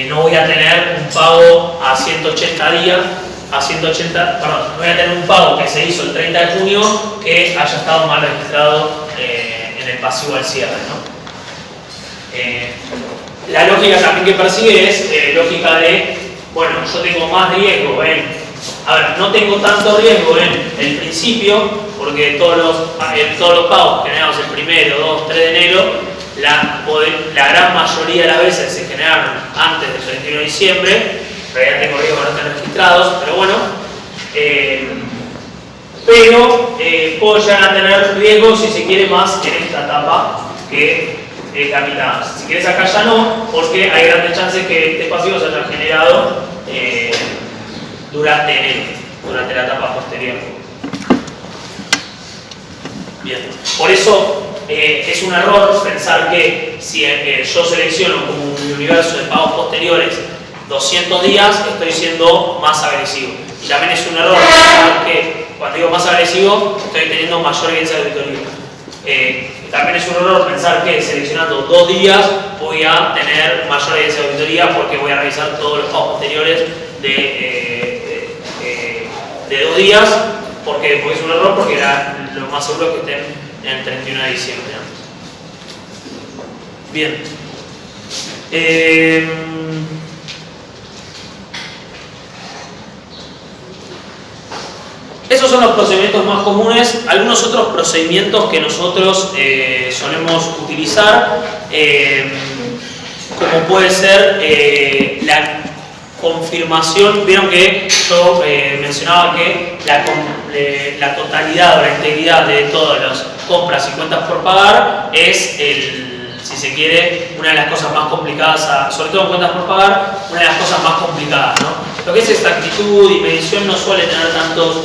no voy a tener un pago a 180 días, no voy a tener un pago que se hizo el 30 de junio que haya estado mal registrado en el pasivo al cierre, ¿no? La lógica también que persigue es lógica de, bueno, yo tengo más riesgo no tengo tanto riesgo en el principio, porque todos los pagos generados el 1, 2, 3 de enero, la gran mayoría de las veces se generaron antes del 31 de diciembre, pero ya tengo riesgo de no estar registrados, pero bueno, puedo llegar a tener riesgo si se quiere más en esta etapa que es la mitad. Si quieres acá ya no, porque hay grandes chances que este pasivo se haya generado durante enero, durante la etapa posterior. Bien, por eso es un error pensar que si yo selecciono como un universo de pagos posteriores 200 días, estoy siendo más agresivo. Y también es un error pensar que cuando digo más agresivo, estoy teniendo mayor evidencia de auditoría. También es un error pensar que seleccionando 2 días voy a tener mayor evidencia de auditoría porque voy a revisar todos los pagos posteriores de 2 días, porque es un error, porque lo más seguro es que estén en el 31 de diciembre. Bien. Esos son los procedimientos más comunes. Algunos otros procedimientos que nosotros solemos utilizar, como puede ser confirmación. Vieron que yo mencionaba que la totalidad o la integridad de todas las compras y cuentas por pagar es si se quiere, una de las cosas más complicadas, sobre todo en cuentas por pagar, una de las cosas más complicadas, ¿no? Lo que es exactitud y medición no suele tener tantos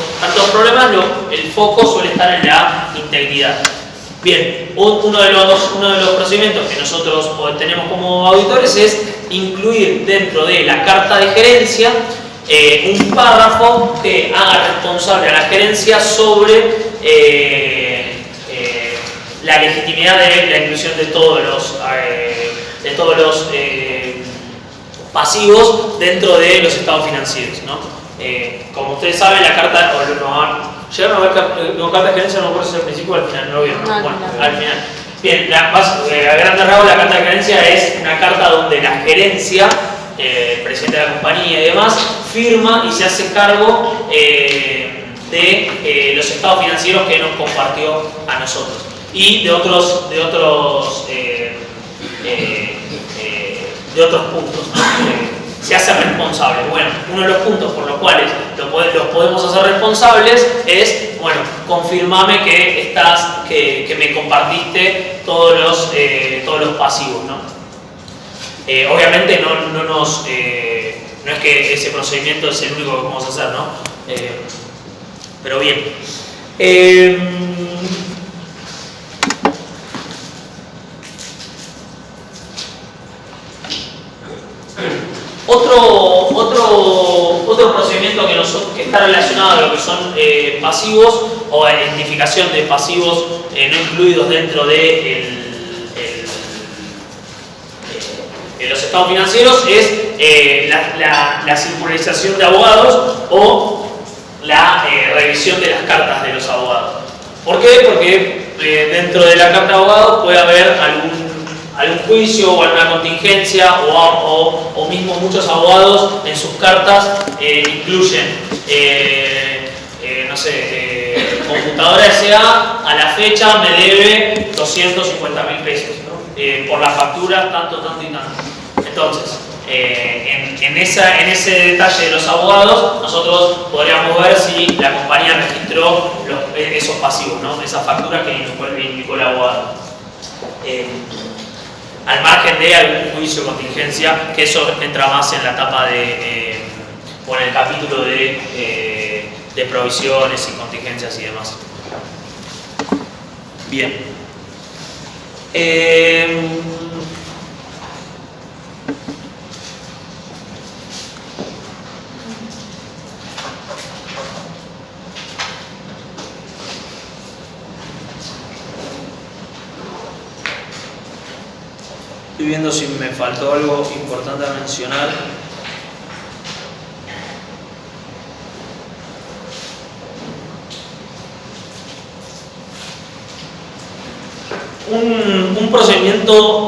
problemas, el foco suele estar en la integridad. Bien, uno de los procedimientos que nosotros tenemos como auditores es incluir dentro de la carta de gerencia un párrafo que haga responsable a la gerencia sobre la legitimidad de la inclusión de todos los pasivos dentro de los estados financieros, ¿no? Como ustedes saben, la carta, llegaron a ver carta de gerencia, no me acuerdo si al principio o al final, no lo vieron. Bueno, al final. Bien, a grandes rasgos la carta de gerencia es una carta donde la gerencia, el presidente de la compañía y demás, firma y se hace cargo de los estados financieros que nos compartió a nosotros y de otros puntos, ¿no? Se hace responsable. Bueno, uno de los puntos por los cuales los podemos hacer responsables es, bueno, confirmame que me compartiste todos los pasivos, ¿no? Obviamente no es que ese procedimiento es el único que vamos a hacer, ¿no? Pero bien. Otro procedimiento que está relacionado a lo que son pasivos o a identificación de pasivos no incluidos dentro de los estados financieros es la circularización de abogados o la revisión de las cartas de los abogados. ¿Por qué? Porque dentro de la carta de abogados puede haber algún juicio o alguna contingencia o mismo muchos abogados en sus cartas incluyen, no sé, computadora S.A. a la fecha me debe 250.000 pesos, ¿no? Por las facturas tanto y tanto. Entonces, en ese detalle de los abogados, nosotros podríamos ver si la compañía registró esos pasivos, ¿no? Esas facturas que indicó el abogado. Al margen de algún juicio o contingencia, que eso entra más en la etapa o en el capítulo de provisiones y contingencias y demás. Bien. Estoy viendo si me faltó algo importante a mencionar. Un procedimiento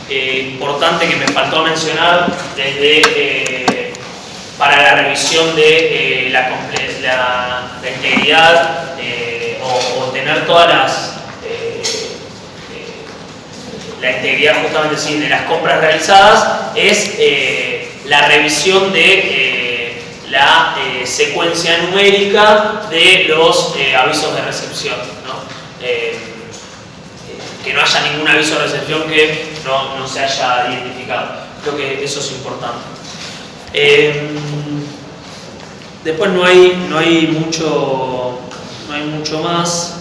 importante que me faltó mencionar para la revisión de la integridad o tener todas la integridad justamente sí, de las compras realizadas es la revisión de la secuencia numérica de los avisos de recepción, ¿no? Que no haya ningún aviso de recepción que no se haya identificado. Creo que eso es importante. Después no hay mucho más.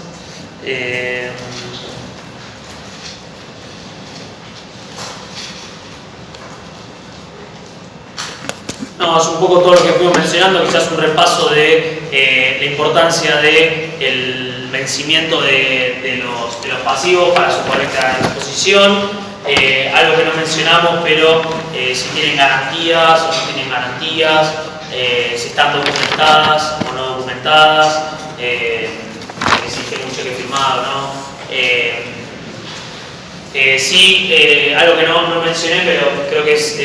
No, es un poco todo lo que fuimos mencionando, quizás un repaso de la importancia del vencimiento de los pasivos para su correcta disposición, algo que no mencionamos, pero si tienen garantías o no tienen garantías, si están documentadas o no documentadas, si tiene un cheque firmado o no. Sí, algo que no mencioné, pero creo que es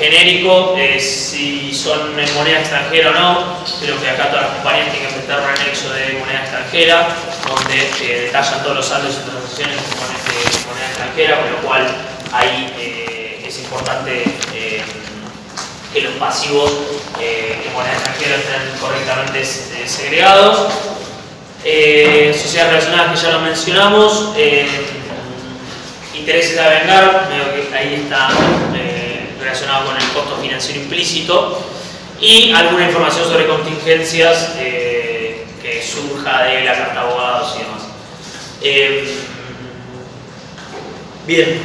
genérico, si son en moneda extranjera o no. Creo que acá todas las compañías tienen que presentar un anexo de moneda extranjera, donde detallan todos los saldos y transacciones en moneda extranjera, con lo cual ahí es importante que los pasivos en moneda extranjera estén correctamente segregados. Sociedades relacionadas que ya lo mencionamos. Intereses a vengar, veo que ahí está relacionado con el costo financiero implícito. Y alguna información sobre contingencias que surja de la carta de abogados y demás. Bien,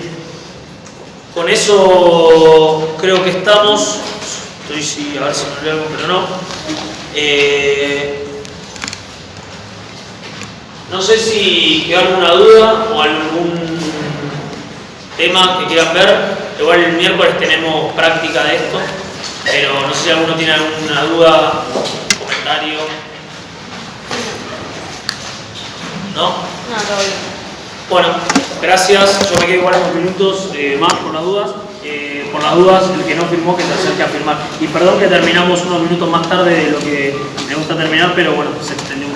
con eso creo que estamos. A ver si me olvido algo, pero no. No sé si queda alguna duda o algún tema que quieran ver. Igual el miércoles tenemos práctica de esto, pero no sé si alguno tiene alguna duda, comentario. ¿No? No, todo bien. Bueno, gracias. Yo me quedo igual unos minutos más por las dudas. Por las dudas, el que no firmó que se acerque a firmar. Y perdón que terminamos unos minutos más tarde de lo que me gusta terminar, pero bueno, se extendió.